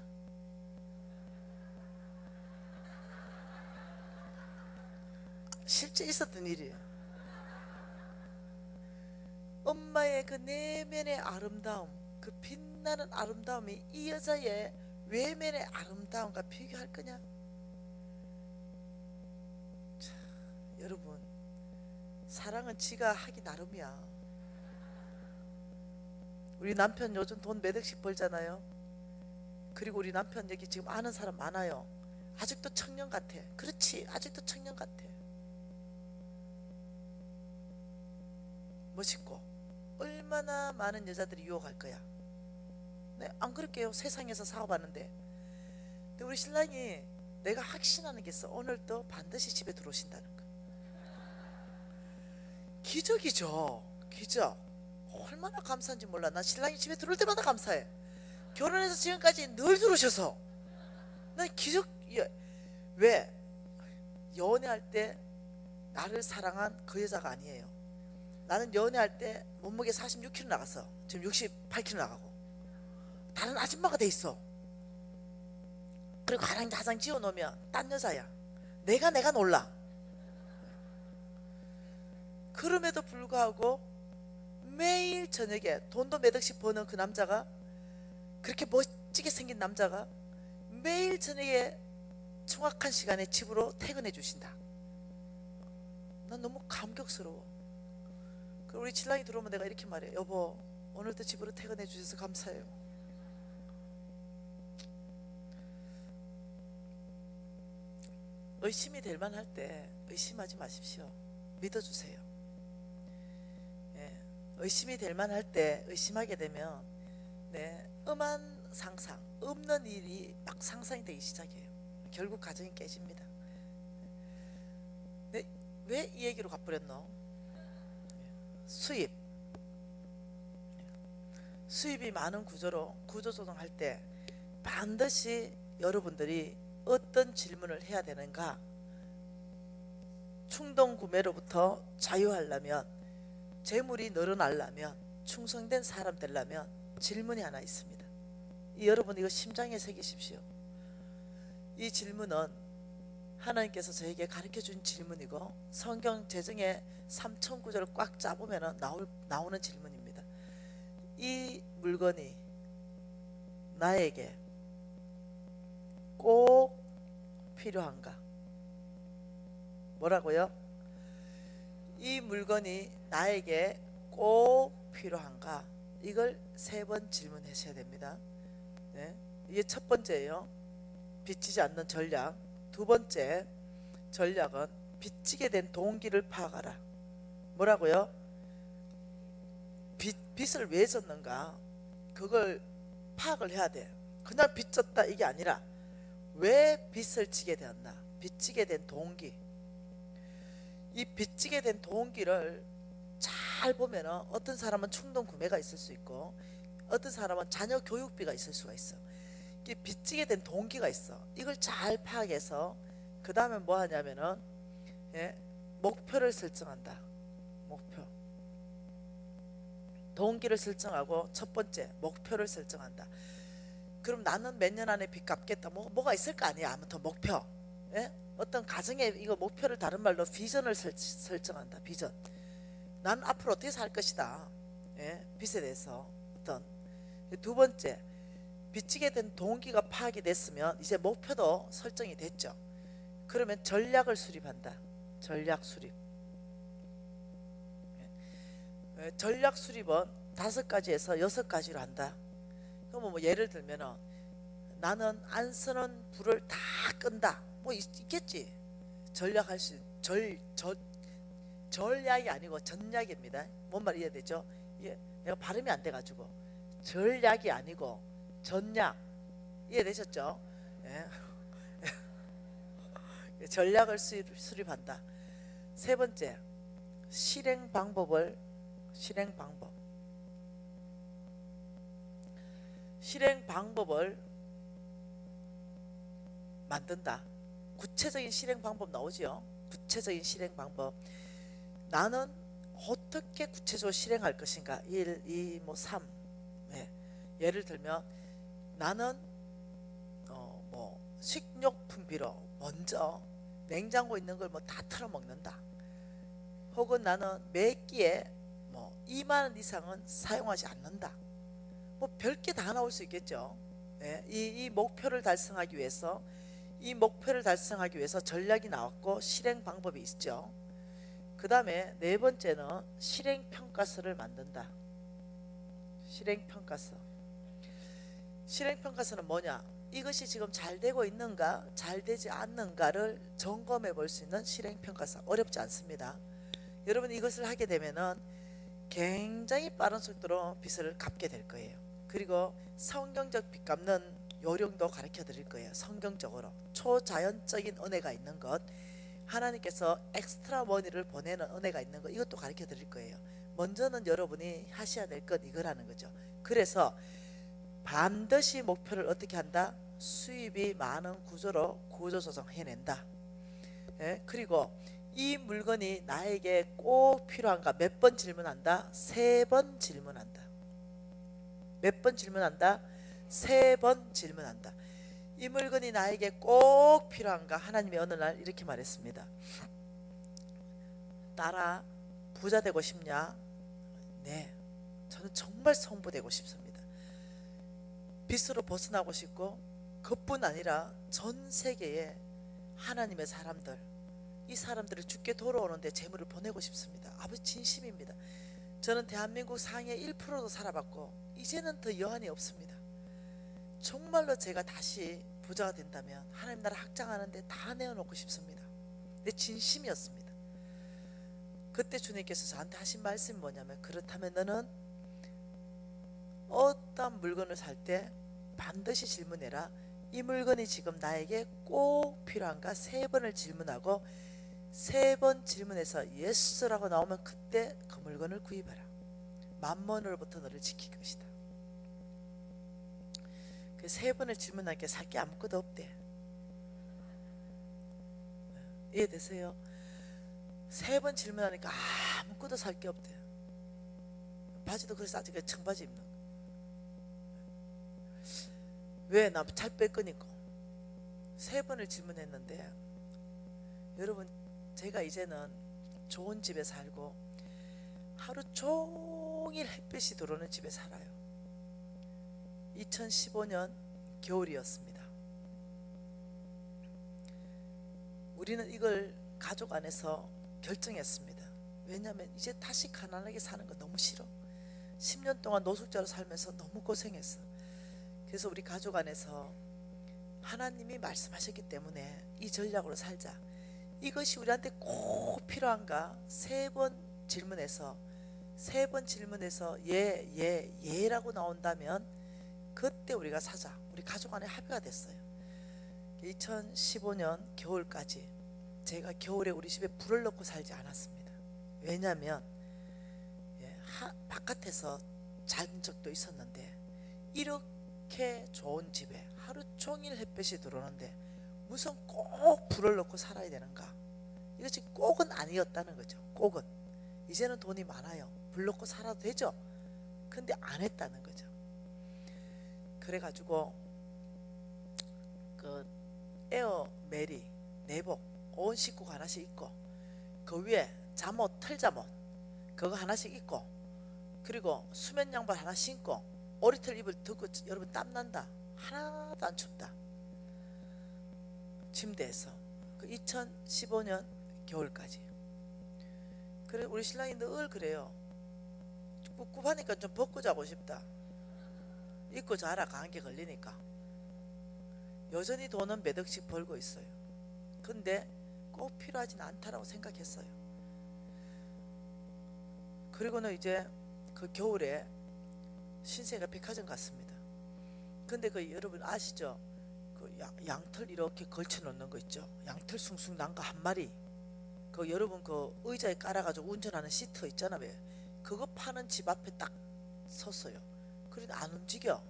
실제 있었던 일이에요. 엄마의 그 내면의 아름다움, 그 빛나는 아름다움이 이 여자의 외면의 아름다움과 비교할 거냐? 자, 여러분 사랑은 지가 하기 나름이야. 우리 남편 요즘 돈 몇 억씩 벌잖아요. 그리고 우리 남편 여기 지금 아는 사람 많아요. 아직도 청년 같아. 그렇지, 아직도 청년 같아. 멋있고 얼마나 많은 여자들이 유혹할 거야. 네, 안 그럴게요. 세상에서 사업하는데. 근데 우리 신랑이 내가 확신하는 게 있어. 오늘 또 반드시 집에 들어오신다는 거. 기적이죠. 기적. 얼마나 감사한지 몰라. 난 신랑이 집에 들어올 때마다 감사해. 결혼해서 지금까지 늘 들어오셔서 난 기적. 왜? 연애할 때 나를 사랑한 그 여자가 아니에요. 나는 연애할 때 몸무게 46kg 나갔어. 지금 68kg 나가고 다른 아줌마가 돼 있어. 그리고 가장 지어놓으면 딴 여자야. 내가 놀라. 그럼에도 불구하고 매일 저녁에 돈도 몇 억씩 버는 그 남자가, 그렇게 멋지게 생긴 남자가 매일 저녁에 정확한 시간에 집으로 퇴근해 주신다. 난 너무 감격스러워. 그리고 우리 신랑이 들어오면 내가 이렇게 말해. 여보 오늘도 집으로 퇴근해 주셔서 감사해요. 의심이 될 만할 때 의심하지 마십시오. 믿어주세요. 의심이 될 만할 때 의심하게 되면 엄한 상상, 없는 일이 막 상상이 되기 시작해요. 결국 가정이 깨집니다. 왜 이 얘기로 가버렸노? 수입이 많은 구조로 구조조정할 때 반드시 여러분들이 어떤 질문을 해야 되는가? 충동구매로부터 자유하려면, 재물이 늘어나려면, 충성된 사람 되려면 질문이 하나 있습니다. 여러분 이거 심장에 새기십시오. 이 질문은 하나님께서 저에게 가르쳐준 질문이고 성경 재정의 3,000구절을 꽉 짜보면 나오는 질문입니다. 이 물건이 나에게 꼭 필요한가? 뭐라고요? 이 물건이 나에게 꼭 필요한가? 이걸 3번 질문하셔야 됩니다. 네. 이게 첫 번째예요. 빚지지 않는 전략. 두 번째 전략은 빚지게 된 동기를 파악하라. 뭐라고요? 빚을 왜 졌는가? 그걸 파악을 해야 돼. 그냥 빚졌다 이게 아니라 왜 빚을 지게 되었나? 빚지게 된 동기. 이 빚지게 된 동기를 잘 보면은 어떤 사람은 충동 구매가 있을 수 있고 어떤 사람은 자녀 교육비가 있을 수가 있어. 이게 빚지게 된 동기가 있어. 이걸 잘 파악해서 그 다음에 뭐 하냐면은 목표를 설정한다. 목표. 동기를 설정하고 첫 번째 목표를 설정한다. 그럼 나는 몇 년 안에 빚 갚겠다. 뭐가 있을 거 아니야. 아무튼 목표. 어떤 가정에 이거 목표를 다른 말로 비전을 설정한다. 비전. 나는 앞으로 어떻게 살 것이다. 빚에 대해서 어떤. 두 번째 빚지게 된 동기가 파악이 됐으면 이제 목표도 설정이 됐죠. 그러면 전략을 수립한다. 전략 수립. 전략 수립은 5가지에서 6가지로 한다. 그럼 뭐 예를 들면은 나는 안 쓰는 불을 다 끈다. 뭐 있겠지. 전략할 수 전략이 아니고 전략입니다. 뭔 말 이해되죠? 이게 내가 발음이 안 돼가지고 전략이 아니고 전략 이해되셨죠? 전략을 수립한다. 세 번째 실행 방법을 만든다. 구체적인 실행 방법 나오죠. 구체적인 실행 방법. 나는 어떻게 구체적으로 실행할 것인가. 1, 2, 3. 예를 들면 나는 식료품비로 먼저 냉장고에 있는 걸 다 털어 먹는다. 혹은 나는 매 끼에 2만 원 이상은 사용하지 않는다. 별게 다 나올 수 있겠죠. 이 목표를 달성하기 위해서 전략이 나왔고 실행 방법이 있죠. 그 다음에 네 번째는 실행평가서를 만든다. 실행평가서는 뭐냐? 이것이 지금 잘 되고 있는가 잘 되지 않는가를 점검해 볼 수 있는 실행평가서. 어렵지 않습니다. 여러분 이것을 하게 되면은 굉장히 빠른 속도로 빚을 갚게 될 거예요. 그리고 성경적 빚 갚는 요령도 가르쳐 드릴 거예요. 성경적으로 초자연적인 은혜가 있는 것, 하나님께서 엑스트라 머니를 보내는 은혜가 있는 것, 이것도 가르쳐 드릴 거예요. 먼저는 여러분이 하셔야 될 것 이거라는 거죠. 그래서 반드시 목표를 어떻게 한다? 수입이 많은 구조로 구조조정 해낸다. 그리고 이 물건이 나에게 꼭 필요한가? 몇 번 질문한다? 3번 질문한다. 몇 번 질문한다? 3번 질문한다. 이 물건이 나에게 꼭 필요한가? 하나님이 어느 날 이렇게 말했습니다. 딸아, 부자 되고 싶냐? 네, 저는 정말 성부되고 싶습니다. 빚으로 벗어나고 싶고 그뿐 아니라 전 세계에 하나님의 사람들, 이 사람들을 주께 돌아오는데 재물을 보내고 싶습니다. 아버지 진심입니다. 저는 대한민국 상해 1%도 살아봤고 이제는 더 여한이 없습니다. 정말로 제가 다시 부자가 된다면 하나님 나라 확장하는데 다 내어놓고 싶습니다. 내 진심이었습니다. 그때 주님께서 저한테 하신 말씀이 뭐냐면, 그렇다면 너는 어떤 물건을 살 때 반드시 질문해라. 이 물건이 지금 나에게 꼭 필요한가? 3번을 질문하고 3번 질문해서 예스라고 나오면 그때 그 물건을 구입하라. 만몬으로부터 너를 지킬 것이다. 그 3번을 질문하니까 살 게 아무것도 없대. 이해되세요? 3번 질문하니까 아무것도 살 게 없대. 바지도 그래서 아직 청바지 입는 거. 왜? 나 잘 뺄 거니까. 3번을 질문했는데, 여러분 제가 이제는 좋은 집에 살고 하루 종일 햇빛이 들어오는 집에 살아요. 2015년 겨울이었습니다. 우리는 이걸 가족 안에서 결정했습니다. 왜냐하면 이제 다시 가난하게 사는 거 너무 싫어. 10년 동안 노숙자로 살면서 너무 고생했어. 그래서 우리 가족 안에서 하나님이 말씀하셨기 때문에 이 전략으로 살자. 이것이 우리한테 꼭 필요한가? 세 번 질문해서 예라고 나온다면 그때 우리가 사자. 우리 가족 안에 합의가 됐어요. 2015년 겨울까지 제가 겨울에 우리 집에 불을 넣고 살지 않았습니다. 왜냐하면 바깥에서 잔 적도 있었는데 이렇게 좋은 집에 하루 종일 햇볕이 들어오는데 무슨 꼭 불을 넣고 살아야 되는가? 이것이 꼭은 아니었다는 거죠. 꼭은. 이제는 돈이 많아요. 불 넣고 살아도 되죠. 근데 안 했다는 거죠. 그래가지고 그 에어 메리 내복 온 식구가 하나씩 입고 그 위에 잠옷 털잠옷 그거 하나씩 입고 그리고 수면 양말 하나 신고 오리털 입을 덮고 여러분 땀난다. 하나도 안 춥다. 침대에서 그 2015년 겨울까지. 그래 우리 신랑이 늘 그래요. 꿉꿉하니까 좀 벗고 자고 싶다. 입고 자라 감기 걸리니까. 여전히 돈은 몇 억씩 벌고 있어요. 근데 꼭 필요하진 않다라고 생각했어요. 그리고는 이제 그 겨울에 신세가 백화점 갔습니다. 근데 그 여러분 아시죠? 그 양털 이렇게 걸쳐 놓는 거 있죠? 양털 숭숭 난 거 한 마리. 그 여러분 그 의자에 깔아가지고 운전하는 시트 있잖아 왜? 그거 파는 집 앞에 딱 섰어요. 그래도 안 움직여.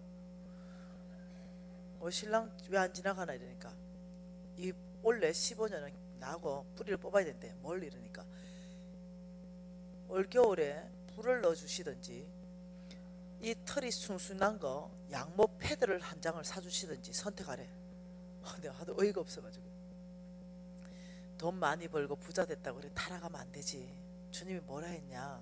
신랑 왜 안 지나가나 이러니까 이 원래 15년은 나고 뿌리를 뽑아야 된대. 뭘 이러니까 올겨울에 불을 넣어주시든지 이 털이 숭숭 난 거 양모 패드를 한 장을 사주시든지 선택하래. 내가 하도 어이가 없어가지고 돈 많이 벌고 부자 됐다고 그래 타락하면 안 되지. 주님이 뭐라 했냐?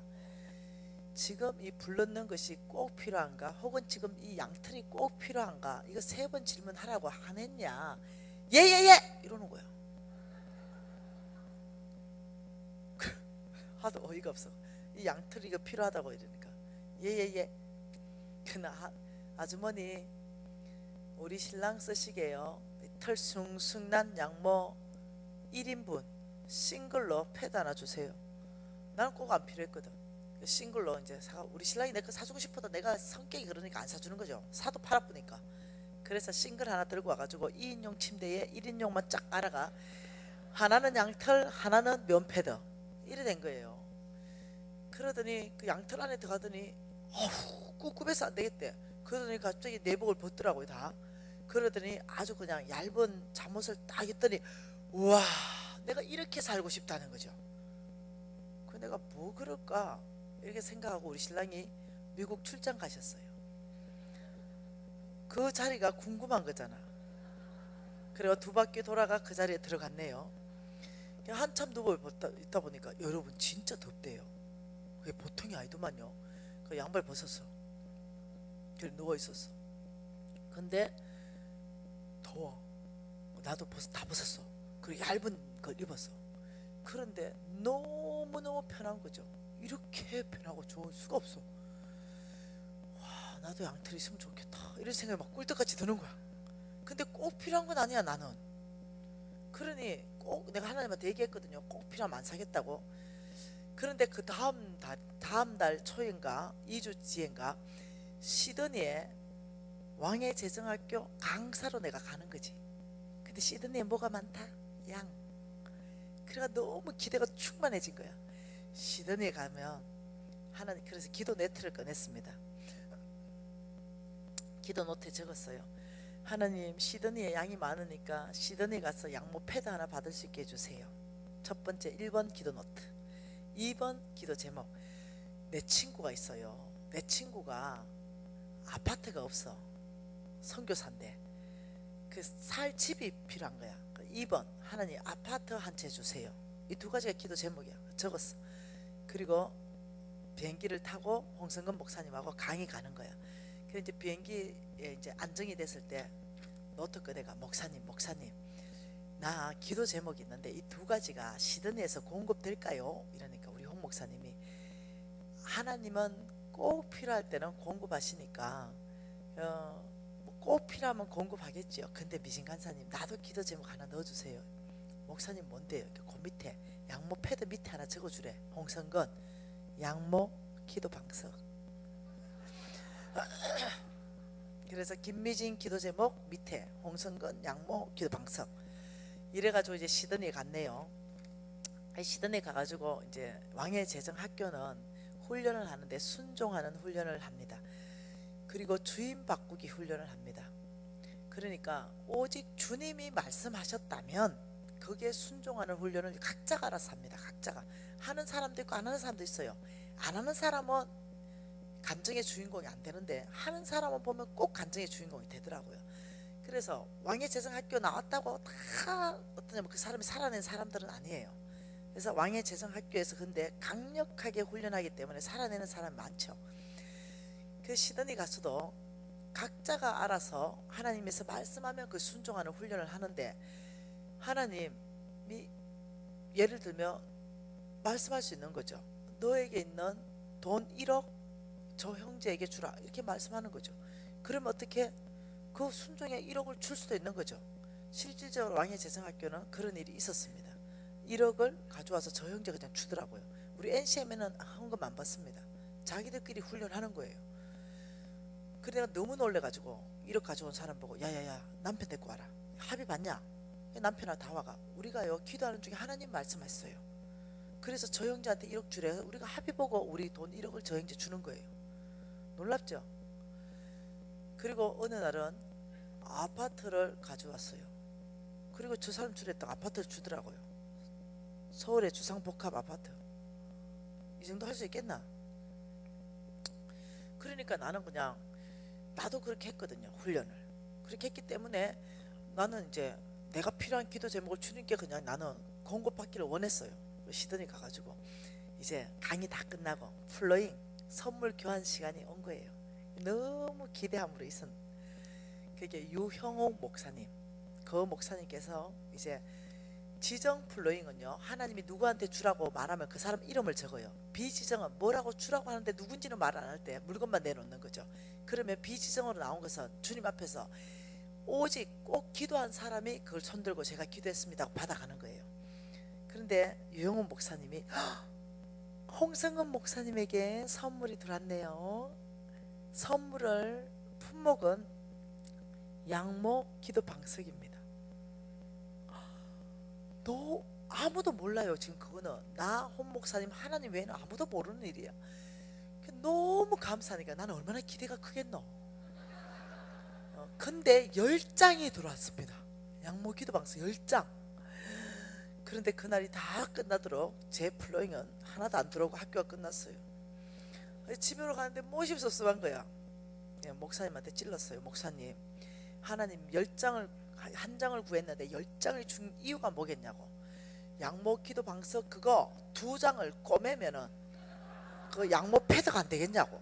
지금 이 불 넣는 것이 꼭 필요한가? 혹은 지금 이 양털이 꼭 필요한가? 이거 세 번 질문하라고 안 했냐? 예예예 이러는 거야. 하도 어이가 없어. 이 양털이 이거 필요하다고 이러니까 예예예. 그나 아주머니 우리 신랑 쓰시게요. 털 숭숭 난 양모 1인분 싱글로 패드 하나 주세요. 나는 꼭 안 필요했거든. 싱글로 이제 우리 신랑이 내 거 사주고 싶어도 내가 성격이 그러니까 안 사주는 거죠. 사도 팔 아프니까. 그래서 싱글 하나 들고 와가지고 2인용 침대에 1인용만 쫙 깔아가 하나는 양털 하나는 면패드 이래 된 거예요. 그러더니 그 양털 안에 들어가더니 꿉꿉해서 안 되겠대. 그러더니 갑자기 내복을 벗더라고요 다. 그러더니 아주 그냥 얇은 잠옷을 딱 입더니 우와 내가 이렇게 살고 싶다는 거죠. 그 내가 뭐 그럴까 이렇게 생각하고 우리 신랑이 미국 출장 가셨어요. 그 자리가 궁금한 거잖아. 그래서 두 바퀴 돌아가 그 자리에 들어갔네요. 한참 누워 있다 보니까 여러분 진짜 덥대요. 그게 보통이 아니더만요. 그 양발 벗었어. 그래 누워 있었어. 근데 더워. 나도 다 벗었어. 그리고 얇은 걸 입었어. 그런데 너무너무 편한 거죠. 이렇게 편하고 좋을 수가 없어. 와 나도 양털 있으면 좋겠다 이런 생각이 막 꿀떡같이 드는 거야. 근데 꼭 필요한 건 아니야 나는. 그러니 꼭 내가 하나님한테 얘기했거든요. 꼭 필요하면 안 사겠다고. 그런데 그 다음 달 초인가 2주 뒤인가 시드니에 왕의 제정학교 강사로 내가 가는 거지. 근데 시드니에 뭐가 많다? 양. 그래가 너무 기대가 충만해진 거야. 시드니에 가면 하나님 그래서 기도 네트를 꺼냈습니다. 기도 노트에 적었어요. 하나님 시드니에 양이 많으니까 시드니 가서 양모 패드 하나 받을 수 있게 해주세요. 첫 번째 1번 기도 노트. 2번 기도 제목. 내 친구가 있어요. 내 친구가 아파트가 없어. 선교사인데 그 살 집이 필요한 거야. 2번 하나님 아파트 한 채 주세요. 이 두 가지가 기도 제목이야. 적었어. 그리고 비행기를 타고 홍성근 목사님하고 강의 가는 거야. 그래서 이제 비행기에 이제 안정이 됐을 때 노트 꺼내가 목사님 나 기도 제목이 있는데 이 두 가지가 시드니에서 공급될까요? 이러니까 우리 홍 목사님이 하나님은 꼭 필요할 때는 공급하시니까 꼭 필요하면 공급하겠지요. 근데 미진 간사님 나도 기도 제목 하나 넣어주세요. 목사님 뭔데요? 그 밑에 양모 패드 밑에 하나 적어주래. 홍성건 양모 기도 방석. 그래서 김미진 기도 제목 밑에 홍성건 양모 기도 방석. 이래가지고 이제 시드니 갔네요. 시드니 가가지고 이제 왕의 재정 학교는 훈련을 하는데 순종하는 훈련을 합니다. 그리고 주인 바꾸기 훈련을 합니다. 그러니까 오직 주님이 말씀하셨다면 거기에 순종하는 훈련을 각자가 알아서 합니다. 각자가 하는 사람도 있고 안 하는 사람도 있어요. 안 하는 사람은 간증의 주인공이 안 되는데 하는 사람은 보면 꼭 간증의 주인공이 되더라고요. 그래서 왕의 재정 학교 나왔다고 다 어떠냐면 그 사람이 살아낸 사람들은 아니에요. 그래서 왕의 재정 학교에서 근데 강력하게 훈련하기 때문에 살아내는 사람이 많죠. 그 시드니 가서도 각자가 알아서 하나님에서 말씀하면 그 순종하는 훈련을 하는데 하나님이 예를 들면 말씀할 수 있는 거죠. 너에게 있는 돈 1억 저 형제에게 주라 이렇게 말씀하는 거죠. 그러면 어떻게 그 순종에 1억을 줄 수도 있는 거죠. 실질적으로 왕의 재정학교는 그런 일이 있었습니다. 1억을 가져와서 저 형제가 그냥 주더라고요. 우리 NCM에는 헌금 안 받습니다. 자기들끼리 훈련하는 거예요. 그래 내가 너무 놀래가지고 1억 가져온 사람 보고 야야야 남편 데리고 와라. 합의 받냐? 남편아 다 와가. 우리가요 기도하는 중에 하나님 말씀했어요. 그래서 저 형제한테 1억 주래서 우리가 합의 보고 우리 돈 1억을 저 형제 주는 거예요. 놀랍죠? 그리고 어느 날은 아파트를 가져왔어요. 그리고 저 사람 주랬다가 아파트를 주더라고요. 서울의 주상복합 아파트. 이 정도 할 수 있겠나? 그러니까 나는 그냥 나도 그렇게 했거든요. 훈련을. 그렇게 했기 때문에 나는 이제 내가 필요한 기도 제목을 주님께 그냥 나는 공급받기를 원했어요. 시드니 가가지고 이제 강의 다 끝나고 플로잉 선물 교환 시간이 온 거예요. 너무 기대함으로 있은 그게 유형옥 목사님. 그 목사님께서 이제 지정 플로잉은요 하나님이 누구한테 주라고 말하면 그 사람 이름을 적어요. 비지정은 뭐라고 주라고 하는데 누군지는 말 안 할 때 물건만 내놓는 거죠. 그러면 비지정으로 나온 것은 주님 앞에서 오직 꼭 기도한 사람이 그걸 손들고 제가 기도했습니다 받아가는 거예요. 그런데 유영훈 목사님이 홍성은 목사님에게 선물이 들어왔네요. 선물을 품목은 양모 기도 방석입니다. 너 아무도 몰라요. 지금 그거는 나 홍 목사님 하나님 외에는 아무도 모르는 일이야. 너무 감사하니까 나는 얼마나 기대가 크겠노. 근데 10장이 들어왔습니다. 양모 기도 방석 10장. 그런데 그날이 다 끝나도록 제 플로잉은 하나도 안 들어오고 학교가 끝났어요. 집으로 가는데 못이 섭섭한 거야. 목사님한테 찔렀어요. 목사님 하나님 10장을 한 장을 구했는데 10장을 준 이유가 뭐겠냐고. 양모 기도 방석 그거 2장을 꼬매면은 그 양모 패드가 안 되겠냐고.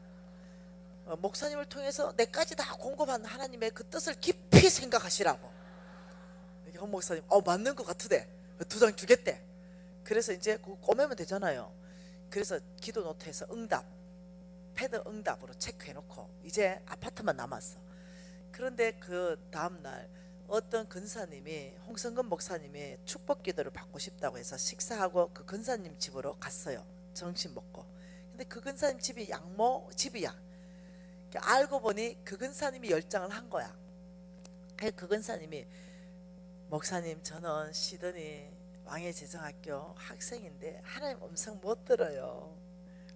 목사님을 통해서 내까지 다 공급한 하나님의 그 뜻을 깊이 생각하시라고. 홍 목사님 맞는 것 같으대. 2장 주겠대. 그래서 이제 그거 꼬매면 되잖아요. 그래서 기도 노트에서 응답 패드 응답으로 체크해놓고 이제 아파트만 남았어. 그런데 그 다음날 어떤 근사님이 홍성근 목사님이 축복 기도를 받고 싶다고 해서 식사하고 그 근사님 집으로 갔어요. 점심 먹고. 근데 그 근사님 집이 양모 집이야. 알고 보니 그 근사님이 10장을 한 거야. 그 근사님이 목사님 저는 시드니 왕의 재정학교 학생인데 하나님 음성 못 들어요.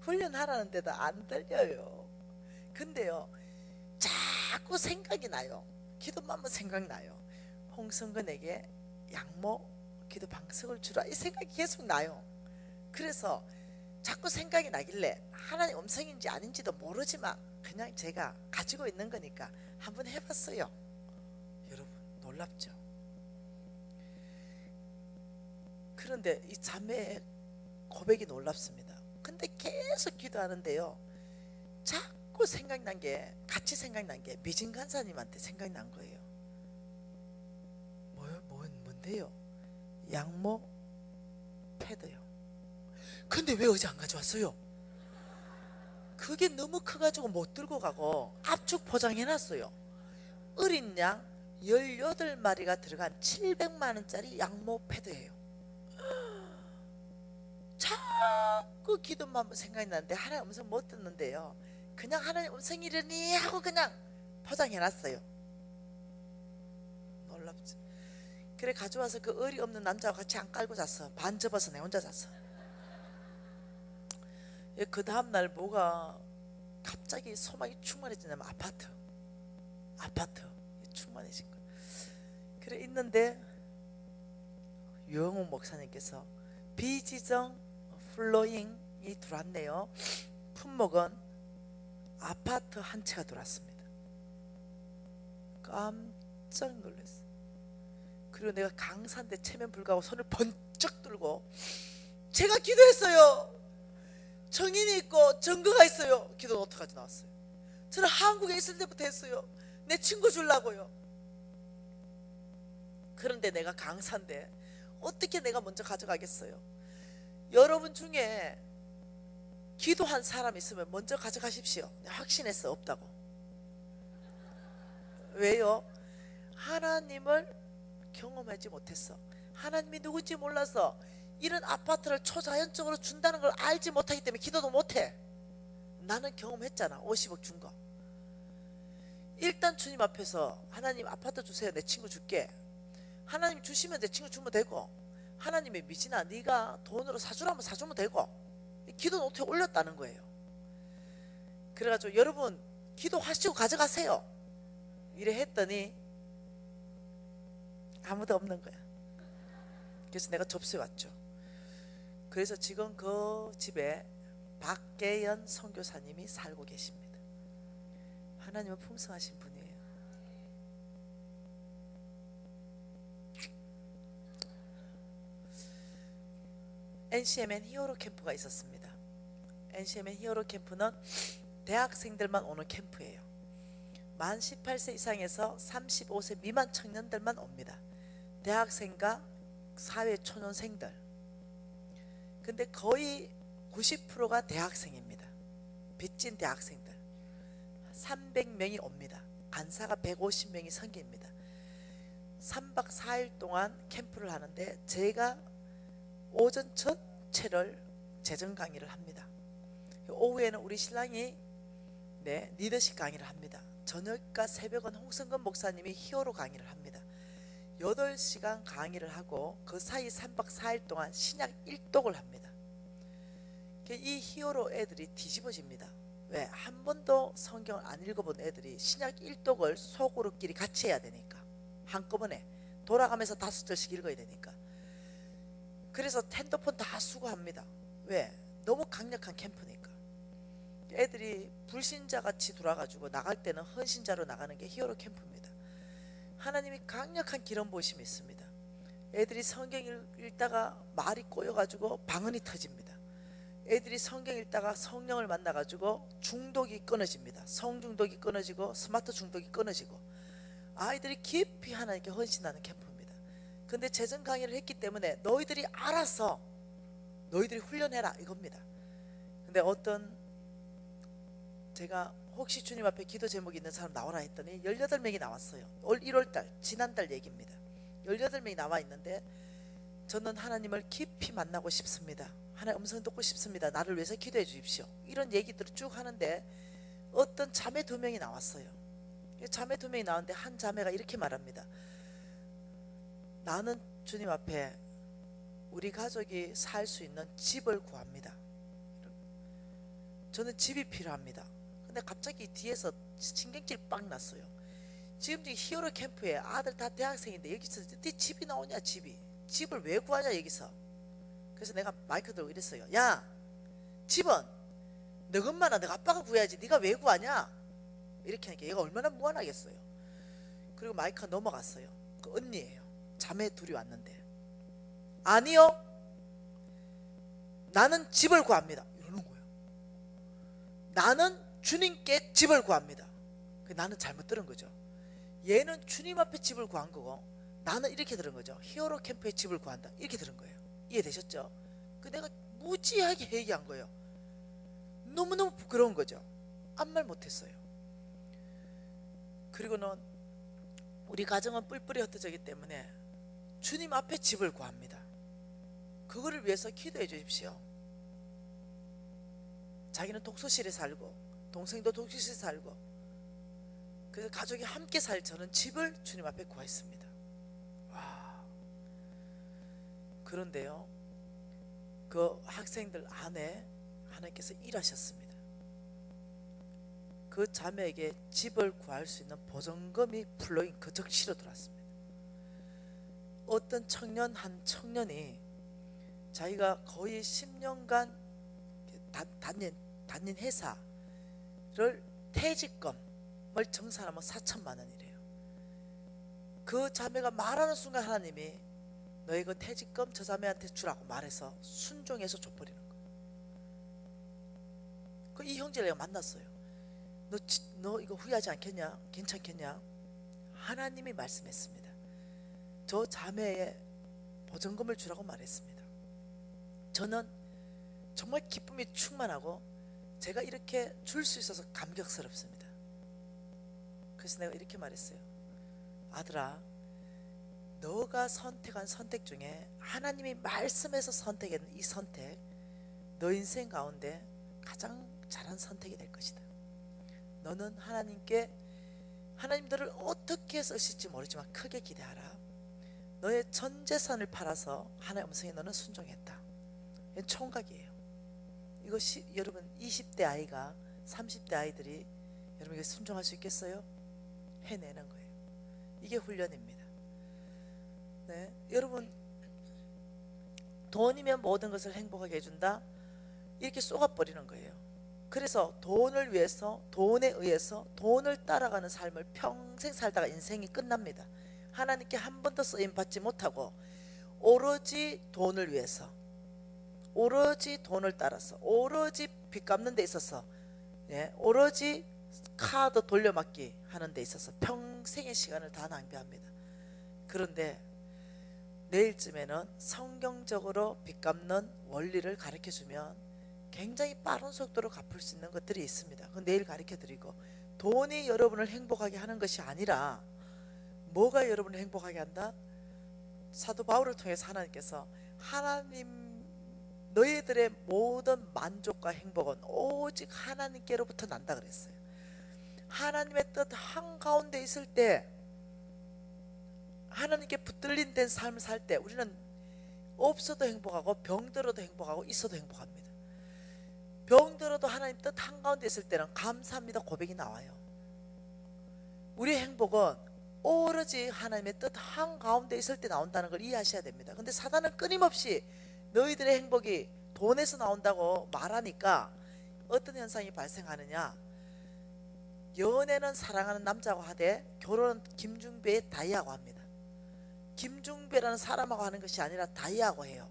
훈련하라는데도 안 들려요. 근데요 자꾸 생각이 나요. 기도만 하면 생각나요. 홍성근에게 양모 기도 방석을 주라 이 생각이 계속 나요. 그래서 자꾸 생각이 나길래 하나님 음성인지 아닌지도 모르지만 그냥 제가 가지고 있는 거니까 한번 해봤어요. 여러분 놀랍죠? 그런데 이 자매의 고백이 놀랍습니다. 근데 계속 기도하는데요 자꾸 생각난 게 같이 생각난 게 미진 간사님한테 생각난 거예요. 뭔데요? 양모 패드요. 근데 왜 어제 안 가져왔어요? 그게 너무 커가지고 못 들고 가고 압축 포장해놨어요. 어린 양 18마리가 들어간 700만 원짜리 양모 패드예요. 자꾸 기도만 생각이 나는데 하나님 음성 못 듣는데요, 그냥 하나님 음성이려니 하고 그냥 포장해놨어요. 놀랍죠. 그래 가져와서 그 의리 없는 남자와 같이 안 깔고 잤어. 반 접어서 내 혼자 잤어. 그 다음날 뭐가 갑자기 소망이 충만해지냐면 아파트 충만해진 거예요. 그래 있는데 유영훈 목사님께서 비지정 플로잉이 들어왔네요. 품목은 아파트 한 채가 들어왔습니다. 깜짝 놀랐어. 그리고 내가 강산대 체면 불구하고 손을 번쩍 들고 제가 기도했어요. 정인이 있고 증거가 있어요. 기도 노트까지 나왔어요. 저는 한국에 있을 때부터 했어요. 내 친구 주려고요. 그런데 내가 강사인데 어떻게 내가 먼저 가져가겠어요? 여러분 중에 기도한 사람 있으면 먼저 가져가십시오. 확신했어. 없다고. 왜요? 하나님을 경험하지 못했어. 하나님이 누군지 몰라서 이런 아파트를 초자연적으로 준다는 걸 알지 못하기 때문에 기도도 못해. 나는 경험했잖아. 50억 준 거. 일단 주님 앞에서 하나님 아파트 주세요. 내 친구 줄게. 하나님 주시면 내 친구 주면 되고, 하나님의 미진아 네가 돈으로 사주라면 사주면 되고, 기도 노트에 올렸다는 거예요. 그래가지고 여러분 기도하시고 가져가세요 이래 했더니 아무도 없는 거야. 그래서 내가 접수해 왔죠. 그래서 지금 그 집에 박계연 선교사님이 살고 계십니다. 하나님은 풍성하신 분이에요. NCMN 히어로 캠프가 있었습니다. NCMN 히어로 캠프는 대학생들만 오는 캠프예요. 만 18세 이상에서 35세 미만 청년들만 옵니다. 대학생과 사회초년생들. 근데 거의 90%가 대학생입니다. 빚진 대학생들 300명이 옵니다. 간사가 150명이 섬깁니다. 3박 4일 동안 캠프를 하는데 제가 오전 전체를 재정 강의를 합니다. 오후에는 우리 신랑이 리더십 강의를 합니다. 저녁과 새벽은 홍성근 목사님이 히어로 강의를 합니다. 8시간 강의를 하고 그 사이 3박 4일 동안 신약 1독을 합니다. 이 히어로 애들이 뒤집어집니다. 왜? 한 번도 성경을 안 읽어본 애들이 신약 1독을 소그룹끼리 같이 해야 되니까, 한꺼번에 돌아가면서 5절씩 읽어야 되니까. 그래서 핸드폰 다 수거합니다. 왜? 너무 강력한 캠프니까. 애들이 불신자같이 돌아가지고 나갈 때는 헌신자로 나가는 게 히어로 캠프입니다. 하나님이 강력한 기름 부으심이 있습니다. 애들이 성경 읽다가 말이 꼬여가지고 방언이 터집니다. 애들이 성경 읽다가 성령을 만나가지고 중독이 끊어집니다. 성중독이 끊어지고 스마트 중독이 끊어지고, 아이들이 깊이 하나님께 헌신하는 캠프입니다. 근데 재정 강의를 했기 때문에 너희들이 알아서 너희들이 훈련해라 이겁니다. 근데 어떤, 제가 혹시 주님 앞에 기도 제목이 있는 사람 나오라 했더니 18명이 나왔어요. 올 1월달 지난달 얘기입니다. 18명이 나와 있는데, 저는 하나님을 깊이 만나고 싶습니다. 하나님 음성 듣고 싶습니다. 나를 위해서 기도해 주십시오. 이런 얘기들을 쭉 하는데 어떤 자매 2명이 나왔어요. 자매 2명이 나왔는데 한 자매가 이렇게 말합니다. 나는 주님 앞에 우리 가족이 살 수 있는 집을 구합니다. 저는 집이 필요합니다. 근데 갑자기 뒤에서 신경질 빵 났어요. 지금 히어로 캠프에 아들 다 대학생인데 여기서 네 집이 나오냐, 집을 왜 구하냐 여기서. 그래서 내가 마이크 들고 이랬어요. 야, 집은 너 엄마나 너 아빠가 구해야지 네가 왜 구하냐, 이렇게 하니까 얘가 얼마나 무안하겠어요. 그리고 마이크가 넘어갔어요. 그 언니예요. 자매 2이 왔는데, 아니요 나는 집을 구합니다 이러는 거예요. 나는 주님께 집을 구합니다. 나는 잘못 들은 거죠. 얘는 주님 앞에 집을 구한 거고 나는 이렇게 들은 거죠. 히어로 캠프에 집을 구한다 이렇게 들은 거예요. 이해되셨죠? 내가 무지하게 얘기한 거예요. 너무너무 부끄러운 거죠. 아무 말 못했어요. 그리고는 우리 가정은 뿔뿔이 흩어지기 때문에 주님 앞에 집을 구합니다. 그거를 위해서 기도해 주십시오. 자기는 독서실에 살고 동생도 독서실에 살고, 그래서 가족이 함께 살 저는 집을 주님 앞에 구했습니다. 와. 그런데요, 그 학생들 안에 하나님께서 일하셨습니다. 그 자매에게 집을 구할 수 있는 보증금이 풀러인 그 적시로 들어왔습니다. 어떤 한 청년이 자기가 거의 10년간 다닌 회사를 퇴직금을 정산하면 4천만 원이래요. 그 자매가 말하는 순간 하나님이 너희 그 퇴직금 저 자매한테 주라고 말해서 순종해서 줘버리는 거예요. 이 형제를 내가 만났어요. 너 이거 후회하지 않겠냐? 괜찮겠냐? 하나님이 말씀했습니다. 저 자매의 보증금을 주라고 말했습니다. 저는 정말 기쁨이 충만하고 제가 이렇게 줄 수 있어서 감격스럽습니다. 그래서 내가 이렇게 말했어요. 아들아, 너가 선택한 선택 중에 하나님이 말씀해서 선택한 이 선택, 너 인생 가운데 가장 잘한 선택이 될 것이다. 너는 하나님들을 어떻게 쓰실지 모르지만 크게 기대하라. 너의 전 재산을 팔아서 하나님의 음성에 너는 순종했다. 이건 총각이에요. 이것이 여러분 20대 아이가 30대 아이들이 여러분에게 순종할 수 있겠어요? 해내는 거예요. 이게 훈련입니다. 네, 여러분, 돈이면 모든 것을 행복하게 해준다, 이렇게 쏘아버리는 거예요. 그래서 돈을 위해서, 돈에 의해서 돈을 따라가는 삶을 평생 살다가 인생이 끝납니다. 하나님께 한 번도 쓰임 받지 못하고 오로지 돈을 위해서, 오로지 돈을 따라서, 오로지 빚 갚는 데 있어서, 오로지 카드 돌려막기 하는 데 있어서 평생의 시간을 다 낭비합니다. 그런데 내일쯤에는 성경적으로 빚 갚는 원리를 가르쳐주면 굉장히 빠른 속도로 갚을 수 있는 것들이 있습니다. 그건 내일 가르쳐드리고, 돈이 여러분을 행복하게 하는 것이 아니라 뭐가 여러분을 행복하게 한다? 사도 바울을 통해서 하나님께서 너희들의 모든 만족과 행복은 오직 하나님께로부터 난다 그랬어요. 하나님의 뜻 한가운데 있을 때, 하나님께 붙들린 된 삶을 살 때 우리는 없어도 행복하고 병들어도 행복하고 있어도 행복합니다. 병들어도 하나님 뜻 한가운데 있을 때는 감사합니다 고백이 나와요. 우리의 행복은 오로지 하나님의 뜻 한가운데 있을 때 나온다는 걸 이해하셔야 됩니다. 근데 사단은 끊임없이 너희들의 행복이 돈에서 나온다고 말하니까 어떤 현상이 발생하느냐, 연애는 사랑하는 남자하고 하되 결혼은 김중배의 다이하고 합니다. 김중배라는 사람하고 하는 것이 아니라 다이하고 해요.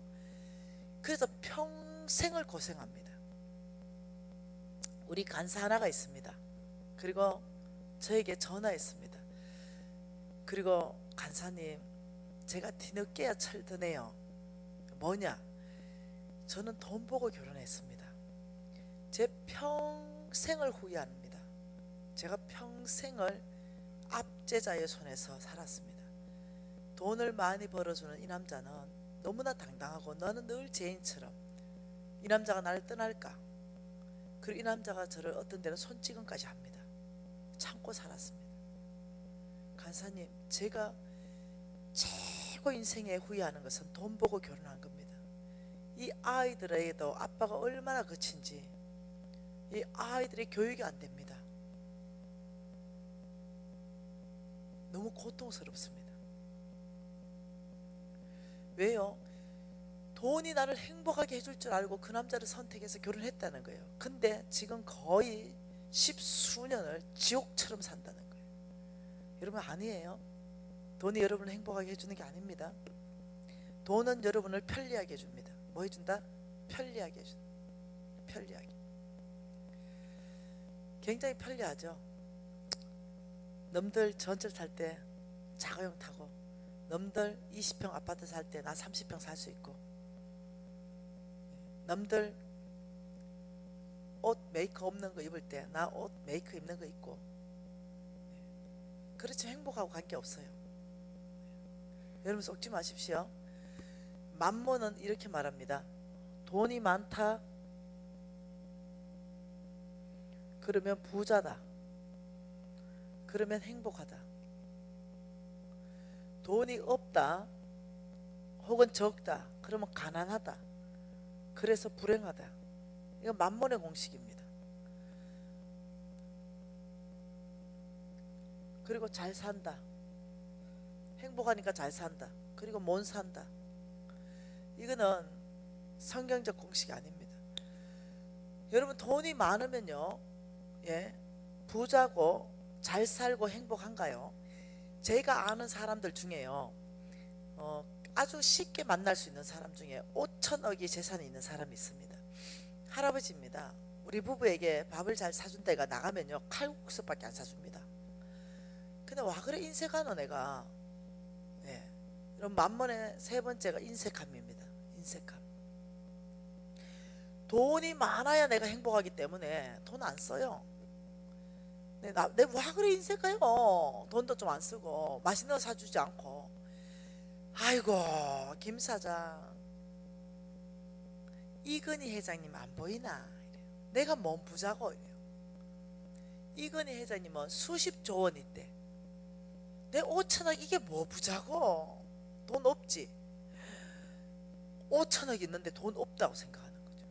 그래서 평생을 고생합니다. 우리 간사 하나가 있습니다. 그리고 저에게 전화했습니다. 그리고 간사님, 제가 뒤늦게야 철드네요. 뭐냐? 저는 돈 보고 결혼했습니다. 제 평생을 후회합니다. 제가 평생을 압제자의 손에서 살았습니다. 돈을 많이 벌어주는 이 남자는 너무나 당당하고 너는 늘 죄인처럼, 이 남자가 나를 떠날까? 그리고 이 남자가 저를 어떤 데는 손찌검까지 합니다. 참고 살았습니다. 간사님, 제가 최고 인생에 후회하는 것은 돈 보고 결혼한 겁니다. 이 아이들에게도 아빠가 얼마나 거친지, 이 아이들의 교육이 안 됩니다. 너무 고통스럽습니다. 왜요? 돈이 나를 행복하게 해줄 줄 알고 그 남자를 선택해서 결혼했다는 거예요. 근데 지금 거의 10수년을 지옥처럼 산다는 거예요. 여러분, 아니에요. 돈이 여러분을 행복하게 해주는 게 아닙니다. 돈은 여러분을 편리하게 해줍니다. 뭐 해준다? 편리하게 해준다. 편리하게. 굉장히 편리하죠. 남들 전철 탈 때 자가용 타고, 남들 20평 아파트 살 때 나 30평 살 수 있고, 남들 옷 메이커 없는 거 입을 때 나 옷 메이커 입는 거 입고, 그렇지 행복하고 관계없어요. 여러분 속지 마십시오. 만몬은 이렇게 말합니다. 돈이 많다 그러면 부자다, 그러면 행복하다. 돈이 없다 혹은 적다 그러면 가난하다, 그래서 불행하다. 이건 만몬의 공식입니다. 그리고 잘 산다, 행복하니까 잘 산다, 그리고 못 산다. 이거는 성경적 공식이 아닙니다. 여러분 돈이 많으면요, 예, 부자고 잘 살고 행복한가요? 제가 아는 사람들 중에요, 아주 쉽게 만날 수 있는 사람 중에 5천억이 재산이 있는 사람이 있습니다. 할아버지입니다. 우리 부부에게 밥을 잘 사준 데가 나가면요 칼국수밖에 안 사줍니다. 근데 와 그래 인색하노 내가. 예. 그럼 만mon의 세 번째가 인색함입니다. 인색함. 돈이 많아야 내가 행복하기 때문에 돈 안 써요. 내가 와 그래 인색해요. 돈도 좀 안 쓰고 맛있는 거 사주지 않고. 아이고 김 사장, 이건희 회장님 안 보이나? 이래요. 내가 뭔 부자고? 이래요. 이건희 회장님은 수십조 원 있대. 내 5천억 이게 뭐 부자고? 돈 없지. 5천억 있는데 돈 없다고 생각하는 거죠.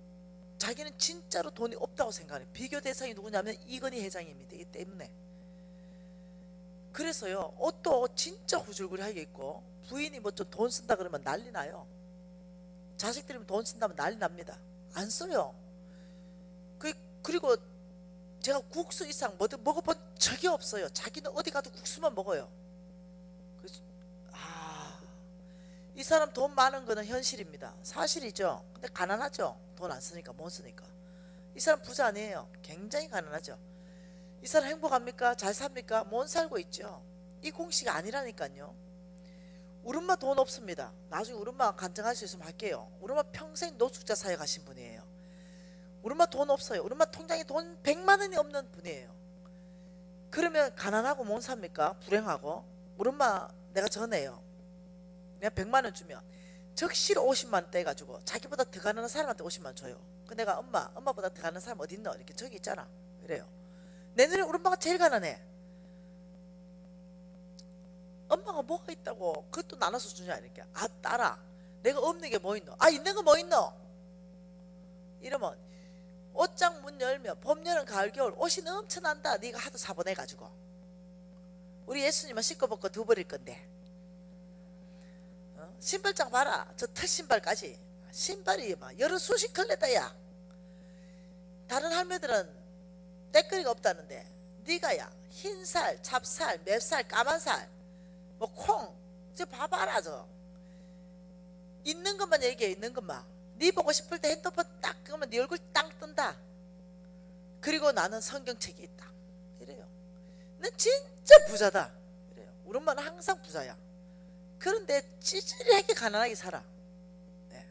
자기는 진짜로 돈이 없다고 생각해요. 비교 대상이 누구냐면 이건희 회장님이 되기 때문에. 그래서요 옷도 진짜 후줄근하게 입고, 부인이 뭐 좀 돈 쓴다 그러면 난리 나요. 자식들이 돈 쓴다면 난리 납니다. 안 써요. 그리고 제가 국수 이상 먹어본 적이 없어요. 자기는 어디 가도 국수만 먹어요. 그래서 이 사람 돈 많은 거는 현실입니다. 사실이죠. 근데 가난하죠. 돈 안 쓰니까, 못 쓰니까. 이 사람 부자 아니에요. 굉장히 가난하죠. 이 사람 행복합니까? 잘 삽니까? 못 살고 있죠. 이 공식이 아니라니까요. 우리 엄마 돈 없습니다. 나중에 우리 엄마 간증할 수 있으면 할게요. 우리 엄마 평생 노숙자 사회 가신 분이에요. 우리 엄마 돈 없어요. 우리 엄마 통장에 돈 100만 원이 없는 분이에요. 그러면 가난하고 못 삽니까? 불행하고. 우리 엄마 내가 전해요. 내가 100만 원 주면 적시로 50만 원 떼가지고 자기보다 더 가난한 사람한테 50만 원 줘요. 그 내가 엄마보다 더 가난한 사람 어디 있노? 이렇게 저기 있잖아. 그래요. 내 눈에 우리 엄마가 제일 가난해. 엄마가 뭐가 있다고 그것도 나눠서 주냐 이렇게. 딸아 내가 없는 게 뭐 있노? 있는 거 뭐 있노? 이러면 옷장 문 열면 봄, 여름, 가을, 겨울 옷이 넘쳐난다. 네가 하도 사보내가지고. 우리 예수님은 씻고 벗고 두 벌일 건데, 신발장 봐라. 저 털신발까지 신발이 막 여러 수십 컬레다. 야 다른 할매들은 때거리가 없다는데 네가 야 흰살, 찹쌀, 맵쌀, 까만살 뭐 콩, 저 봐봐라. 저 있는 것만 얘기해. 있는 것만. 네 보고 싶을 때 핸드폰 딱 그러면 네 얼굴 딱 뜬다. 그리고 나는 성경책이 있다. 이래요. 난 진짜 부자다. 이래요. 우리 엄마는 항상 부자야. 그런데 찌질하게 가난하게 살아. 네.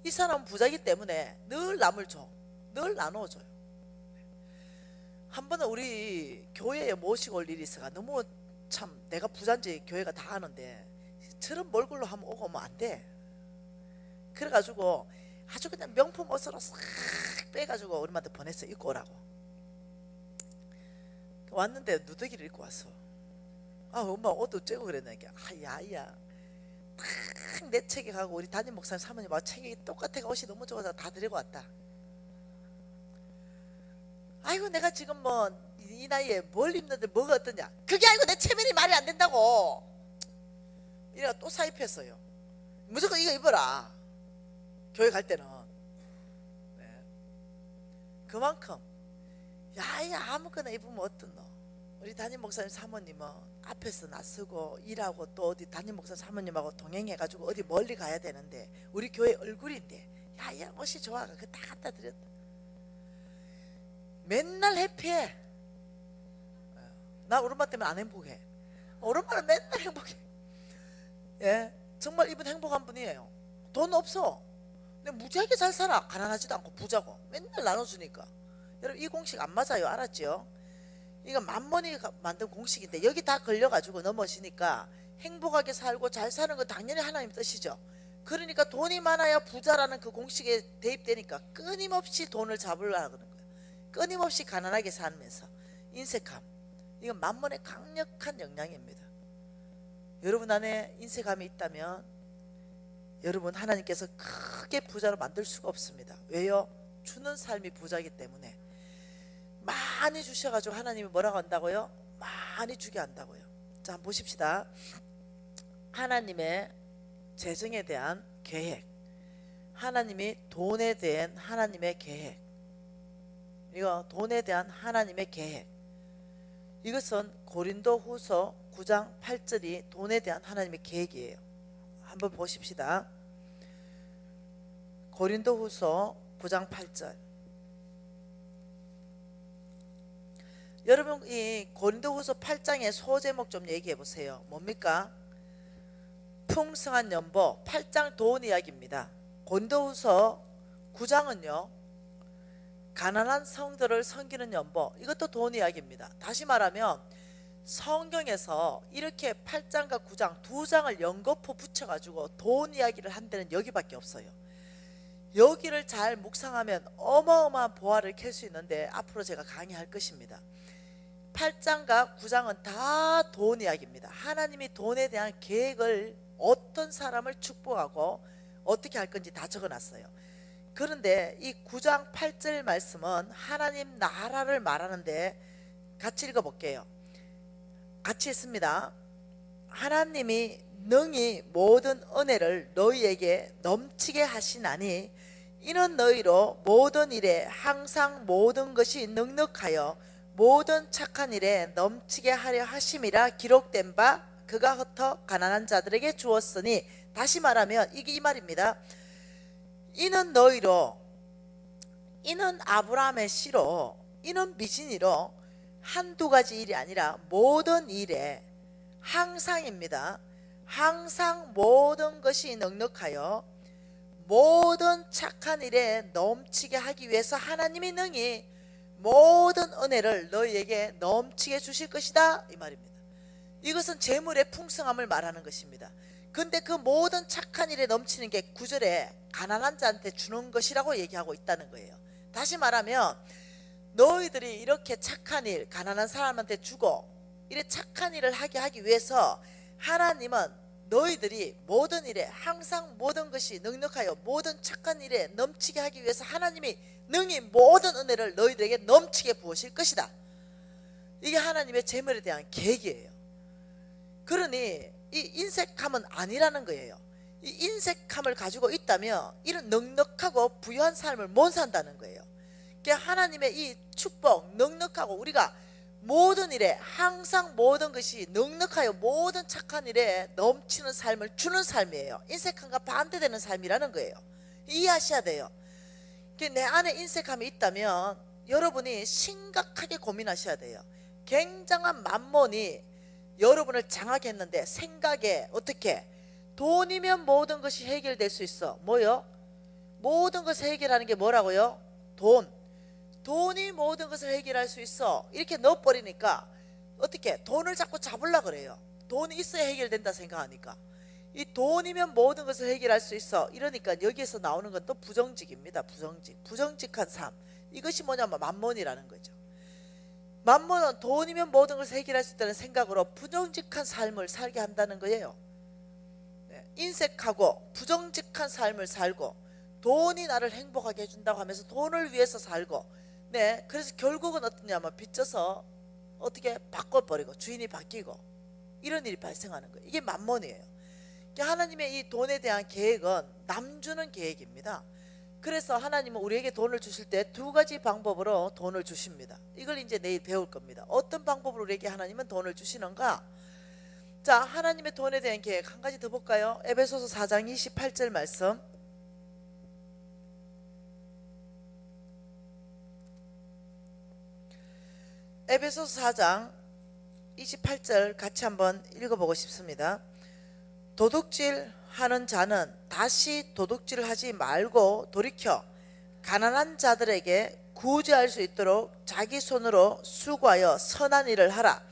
이 사람은 부자이기 때문에 늘 남을 줘. 늘 나눠줘요. 한 번은 우리 교회에 모시고 올 일이 있어가 너무 참 내가 부자인지 교회가 다 아는데 저런 몰골로 하면 오고 오면 안 돼. 그래가지고 아주 그냥 명품 옷으로 싹 빼가지고 우리한테 보냈어. 입고 오라고. 왔는데 누더기를 입고 왔어. 엄마 옷 어째고 그랬나니까. 야야 딱 내 책에 가고 우리 담임 목사님 사모님하고 책이 똑같아. 옷이 너무 좋아서 다 데리고 왔다. 아이고 내가 지금 뭐 이 나이에 뭘 입는데 뭐가 어떠냐. 그게 아니고 내 체면이 말이 안 된다고. 이래가 또 사입했어요. 무조건 이거 입어라. 교회 갈 때는. 네. 그만큼 야야 아무거나 입으면 어떻노. 우리 담임 목사님 사모님은 앞에서 낯서고 일하고 또 어디 담임 목사님 사모님하고 동행해가지고 어디 멀리 가야 되는데 우리 교회 얼굴인데 야야 옷이 좋아. 그거 다 갖다 드렸다. 맨날 해피해. 나 우리 엄마 때문에 안 행복해. 우리 엄마는 맨날 행복해. 예, 정말 이분 행복한 분이에요. 돈 없어. 근데 무지하게 잘 살아. 가난하지도 않고 부자고 맨날 나눠주니까. 여러분 이 공식 안 맞아요. 알았죠? 이거 만mon이 만든 공식인데 여기 다 걸려가지고 넘어지니까 행복하게 살고 잘 사는 건 당연히 하나님 뜻이죠. 그러니까 돈이 많아야 부자라는 그 공식에 대입되니까 끊임없이 돈을 잡으려고 하는 거예요. 끊임없이 가난하게 살면서 인색함. 이건 만몬의 강력한 영향입니다. 여러분 안에 인색함이 있다면 여러분 하나님께서 크게 부자로 만들 수가 없습니다. 왜요? 주는 삶이 부자이기 때문에. 많이 주셔가지고 하나님이 뭐라고 한다고요? 많이 주게 한다고요. 자, 한번 보십시다. 하나님의 재정에 대한 계획, 하나님이 돈에 대한 하나님의 계획, 이거 돈에 대한 하나님의 계획, 이것은 고린도후서 9장 8절이 돈에 대한 하나님의 계획이에요. 한번 보십시다. 고린도후서 9장 8절. 여러분 이 고린도후서 8장의 소제목 좀 얘기해 보세요. 뭡니까? 풍성한 연보. 8장 돈 이야기입니다. 고린도후서 9장은요 가난한 성들을 섬기는 연보. 이것도 돈 이야기입니다. 다시 말하면 성경에서 이렇게 8장과 9장 두 장을 연거푸 붙여가지고 돈 이야기를 한 데는 여기밖에 없어요. 여기를 잘 묵상하면 어마어마한 보화를 캘 수 있는데 앞으로 제가 강의할 것입니다. 8장과 9장은 다 돈 이야기입니다. 하나님이 돈에 대한 계획을 어떤 사람을 축복하고 어떻게 할 건지 다 적어놨어요. 그런데 이 9장 8절 말씀은 하나님 나라를 말하는데 같이 읽어볼게요. 같이 있습니다. 하나님이 능히 모든 은혜를 너희에게 넘치게 하시나니 이는 너희로 모든 일에 항상 모든 것이 넉넉하여 모든 착한 일에 넘치게 하려 하심이라 기록된 바 그가 흩어 가난한 자들에게 주었으니. 다시 말하면 이게 이 말입니다. 이는 너희로, 이는 아브라함의 씨로, 이는 미진이로 한두 가지 일이 아니라 모든 일에 항상입니다. 항상 모든 것이 넉넉하여 모든 착한 일에 넘치게 하기 위해서 하나님이 능히 모든 은혜를 너희에게 넘치게 주실 것이다 이 말입니다. 이것은 재물의 풍성함을 말하는 것입니다. 근데 그 모든 착한 일에 넘치는 게 9절에 가난한 자한테 주는 것이라고 얘기하고 있다는 거예요. 다시 말하면 너희들이 이렇게 착한 일 가난한 사람한테 주고 이래 착한 일을 하기 위해서 하나님은 너희들이 모든 일에 항상 모든 것이 넉넉하여 모든 착한 일에 넘치게 하기 위해서 하나님이 능히 모든 은혜를 너희들에게 넘치게 부으실 것이다. 이게 하나님의 재물에 대한 계획이에요. 그러니 이 인색함은 아니라는 거예요. 이 인색함을 가지고 있다면 이런 넉넉하고 부유한 삶을 못 산다는 거예요. 그러니까 하나님의 이 축복 넉넉하고 우리가 모든 일에 항상 모든 것이 넉넉하여 모든 착한 일에 넘치는 삶을 주는 삶이에요. 인색함과 반대되는 삶이라는 거예요. 이해하셔야 돼요. 내 안에 인색함이 있다면 여러분이 심각하게 고민하셔야 돼요. 굉장한 만몬이 여러분을 장하게 했는데 생각에 어떻게 돈이면 모든 것이 해결될 수 있어. 뭐요? 모든 것을 해결하는 게 뭐라고요? 돈이 모든 것을 해결할 수 있어. 이렇게 넣어버리니까 어떻게 돈을 자꾸 잡으려고 그래요. 돈이 있어야 해결된다 생각하니까. 이 돈이면 모든 것을 해결할 수 있어. 이러니까 여기에서 나오는 건 또 부정직입니다. 부정직한 삶. 이것이 뭐냐면 만몬이라는 거죠. 만몬은 돈이면 모든 것을 해결할 수 있다는 생각으로 부정직한 삶을 살게 한다는 거예요. 인색하고 부정직한 삶을 살고 돈이 나를 행복하게 해준다고 하면서 돈을 위해서 살고, 그래서 결국은 어떠냐면 빚져서 어떻게 바꿔버리고 주인이 바뀌고 이런 일이 발생하는 거예요. 이게 만몬이에요. 하나님의 이 돈에 대한 계획은 남주는 계획입니다. 그래서 하나님은 우리에게 돈을 주실 때 두 가지 방법으로 돈을 주십니다. 이걸 이제 내일 배울 겁니다. 어떤 방법으로 우리에게 하나님은 돈을 주시는가? 자, 하나님의 돈에 대한 계획 한 가지 더 볼까요? 에베소서 4장 28절 말씀. 에베소서 4장 28절 같이 한번 읽어보고 싶습니다. 도둑질 하는 자는 다시 도둑질을 하지 말고 돌이켜 가난한 자들에게 구제할 수 있도록 자기 손으로 수고하여 선한 일을 하라.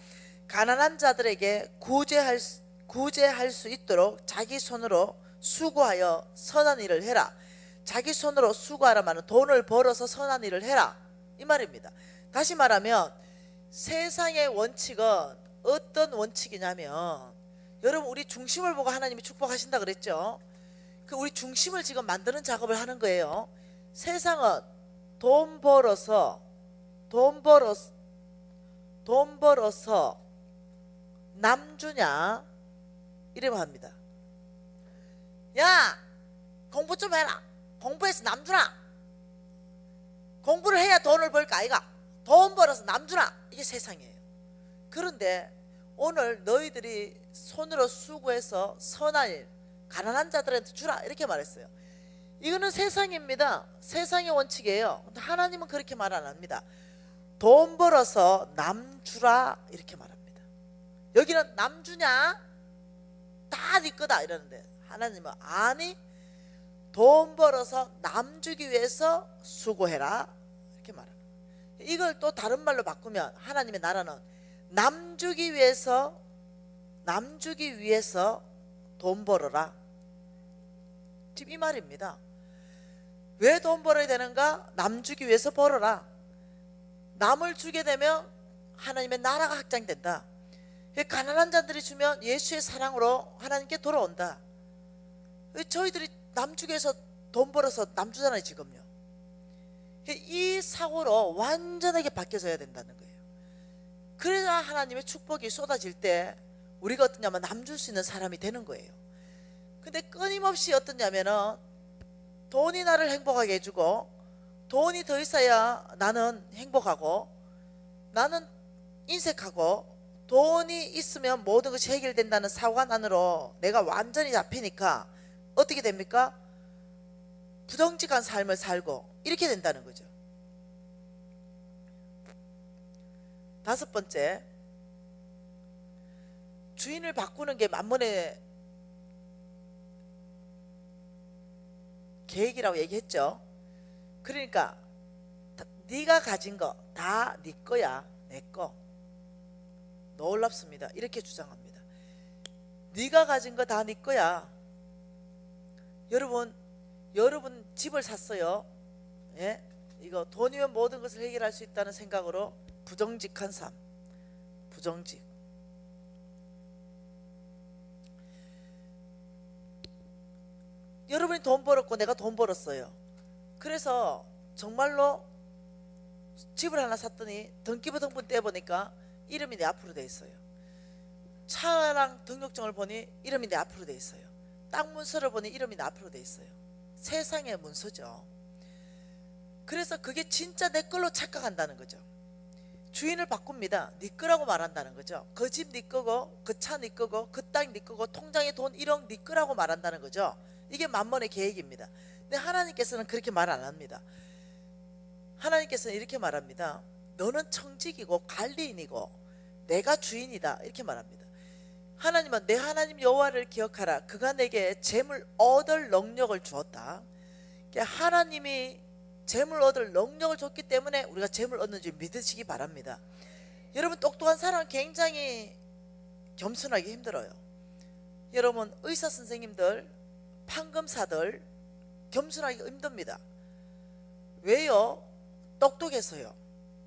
가난한 자들에게 구제할 수 있도록 자기 손으로 수고하여 선한 일을 해라. 자기 손으로 수고하라면 돈을 벌어서 선한 일을 해라, 이 말입니다. 다시 말하면 세상의 원칙은 어떤 원칙이냐면, 여러분 우리 중심을 보고 하나님이 축복하신다 그랬죠. 그 우리 중심을 지금 만드는 작업을 하는 거예요. 세상은 돈 벌어서 남 주냐 이러면 합니다. 야, 공부 좀 해라. 공부해서 남 주라. 공부를 해야 돈을 벌까 아이가. 돈 벌어서 남 주라. 이게 세상이에요. 그런데 오늘 너희들이 손으로 수고해서 선한 일, 가난한 자들한테 주라, 이렇게 말했어요. 이거는 세상입니다. 세상의 원칙이에요. 근데 하나님은 그렇게 말 안 합니다. 돈 벌어서 남 주라, 이렇게 말합니다. 여기는 남 주냐? 다 네 거다 이러는데, 하나님은 아니, 돈 벌어서 남 주기 위해서 수고해라, 이렇게 말합니다. 이걸 또 다른 말로 바꾸면 하나님의 나라는 남 주기 위해서 돈 벌어라, 지금 이 말입니다. 왜 돈 벌어야 되는가? 남 주기 위해서 벌어라. 남을 주게 되면 하나님의 나라가 확장된다. 가난한 자들이 주면 예수의 사랑으로 하나님께 돌아온다. 저희들이 남 주기 위해서 돈 벌어서 남 주잖아요 지금요. 이 사고로 완전하게 바뀌어져야 된다는 거예요. 그래야 하나님의 축복이 쏟아질 때 우리가 어떠냐면 남 줄 수 있는 사람이 되는 거예요. 근데 끊임없이 어떠냐면은 돈이 나를 행복하게 해주고, 돈이 더 있어야 나는 행복하고, 나는 인색하고, 돈이 있으면 모든 것이 해결된다는 사고관 안으로 내가 완전히 잡히니까 어떻게 됩니까? 부정직한 삶을 살고 이렇게 된다는 거죠. 다섯 번째, 주인을 바꾸는 게 만몬의 계획이라고 얘기했죠. 그러니까 네가 가진 거 다 네 거야, 내 거. 놀랍습니다. 이렇게 주장합니다. 네가 가진 거 다 네 거야. 여러분 집을 샀어요. 예? 이거 돈이면 모든 것을 해결할 수 있다는 생각으로 부정직한 삶, 부정직. 여러분이 돈 벌었고 내가 돈 벌었어요. 그래서 정말로 집을 하나 샀더니 등기부등본 떼보니까 이름이 내 앞으로 돼 있어요. 차랑 등록증을 보니 이름이 내 앞으로 돼 있어요. 땅 문서를 보니 이름이 내 앞으로 돼 있어요. 세상의 문서죠. 그래서 그게 진짜 내 걸로 착각한다는 거죠. 주인을 바꿉니다. 네 거라고 말한다는 거죠. 그 집 네 거고, 그 차 네 거고, 그 땅 네 거고, 통장에 돈 1억 네 거라고 말한다는 거죠. 이게 만몬의 계획입니다. 근데 하나님께서는 그렇게 말 안 합니다. 하나님께서는 이렇게 말합니다. 너는 청직이고 관리인이고 내가 주인이다, 이렇게 말합니다. 하나님은 내 하나님 여호와를 기억하라. 그가 내게 재물 얻을 능력을 주었다. 하나님이 재물 얻을 능력을 줬기 때문에 우리가 재물 얻는 줄 믿으시기 바랍니다. 여러분, 똑똑한 사람은 굉장히 겸손하기 힘들어요. 여러분, 의사 선생님들, 판검사들 겸손하기 힘듭니다. 왜요? 똑똑해서요.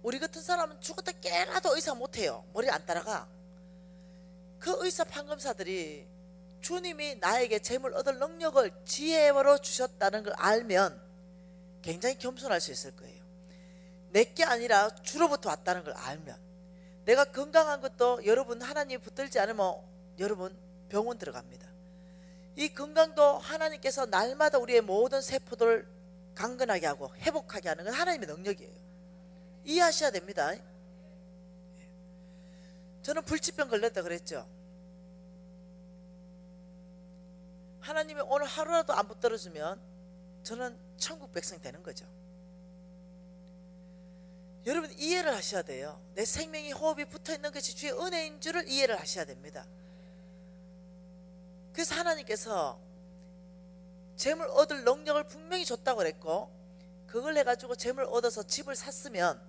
우리 같은 사람은 죽었다 깨라도 의사 못해요. 머리 안 따라가. 그 의사 판검사들이 주님이 나에게 재물 얻을 능력을 지혜로 주셨다는 걸 알면 굉장히 겸손할 수 있을 거예요. 내게 아니라 주로부터 왔다는 걸 알면. 내가 건강한 것도 여러분 하나님이 붙들지 않으면 여러분 병원 들어갑니다. 이 건강도 하나님께서 날마다 우리의 모든 세포들을 강건하게 하고 회복하게 하는 건 하나님의 능력이에요. 이해하셔야 됩니다. 저는 불치병 걸렸다 그랬죠. 하나님이 오늘 하루라도 안 붙들어주면 저는 천국 백성 되는 거죠. 여러분, 이해를 하셔야 돼요. 내 생명이 호흡이 붙어있는 것이 주의 은혜인 줄을 이해를 하셔야 됩니다. 그래서 하나님께서 재물 얻을 능력을 분명히 줬다고 그랬고, 그걸 해가지고 재물 얻어서 집을 샀으면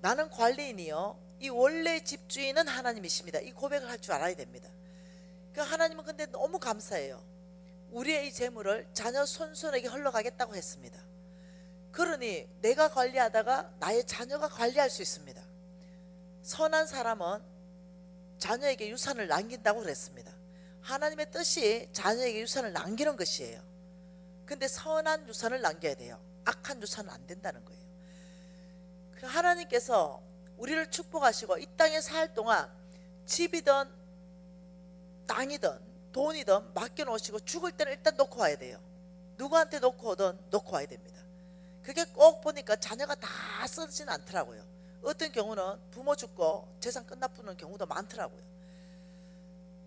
나는 관리인이요, 이 원래 집주인은 하나님이십니다, 이 고백을 할 줄 알아야 됩니다. 그 하나님은 근데 너무 감사해요. 우리의 이 재물을 자녀 손손에게 흘러가겠다고 했습니다. 그러니 내가 관리하다가 나의 자녀가 관리할 수 있습니다. 선한 사람은 자녀에게 유산을 남긴다고 그랬습니다. 하나님의 뜻이 자녀에게 유산을 남기는 것이에요. 근데 선한 유산을 남겨야 돼요. 악한 유산은 안 된다는 거예요. 하나님께서 우리를 축복하시고 이 땅에 살 동안 집이든 땅이든 돈이든 맡겨놓으시고 죽을 때는 일단 놓고 와야 돼요. 누구한테 놓고 오든 놓고 와야 됩니다. 그게 꼭 보니까 자녀가 다 쓰지는 않더라고요. 어떤 경우는 부모 죽고 재산 끝나쁘는 경우도 많더라고요.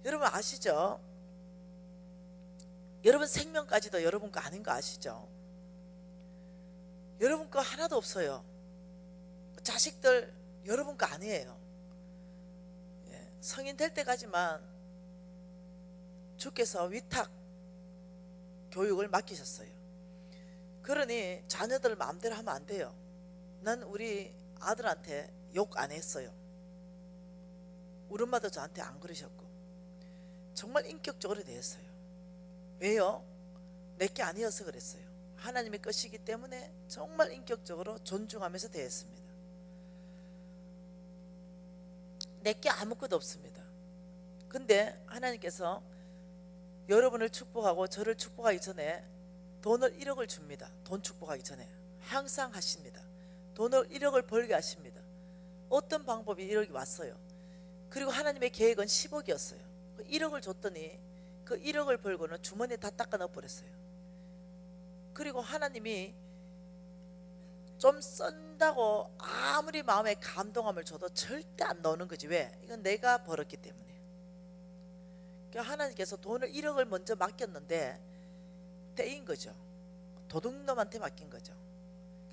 여러분 아시죠? 여러분 생명까지도 여러분 거 아닌 거 아시죠? 여러분 거 하나도 없어요. 자식들 여러분 거 아니에요. 성인 될 때까지만 주께서 위탁 교육을 맡기셨어요. 그러니 자녀들 마음대로 하면 안 돼요. 난 우리 아들한테 욕 안 했어요. 우리 엄마도 저한테 안 그러셨고 정말 인격적으로 대했어요. 왜요? 내게 아니어서 그랬어요. 하나님의 것이기 때문에 정말 인격적으로 존중하면서 대했습니다. 내게 아무것도 없습니다. 근데 하나님께서 여러분을 축복하고 저를 축복하기 전에 돈을 1억을 줍니다. 돈 축복하기 전에 항상 하십니다. 돈을 1억을 벌게 하십니다. 어떤 방법이 1억이 왔어요. 그리고 하나님의 계획은 10억이었어요. 1억을 줬더니 그 1억을 벌고는 주머니에 다 닦아 넣어버렸어요. 그리고 하나님이 좀 쓴다고 아무리 마음에 감동함을 줘도 절대 안 넣는 거지. 왜? 이건 내가 벌었기 때문에. 그러니까 하나님께서 돈을 1억을 먼저 맡겼는데 떼인 거죠. 도둑놈한테 맡긴 거죠.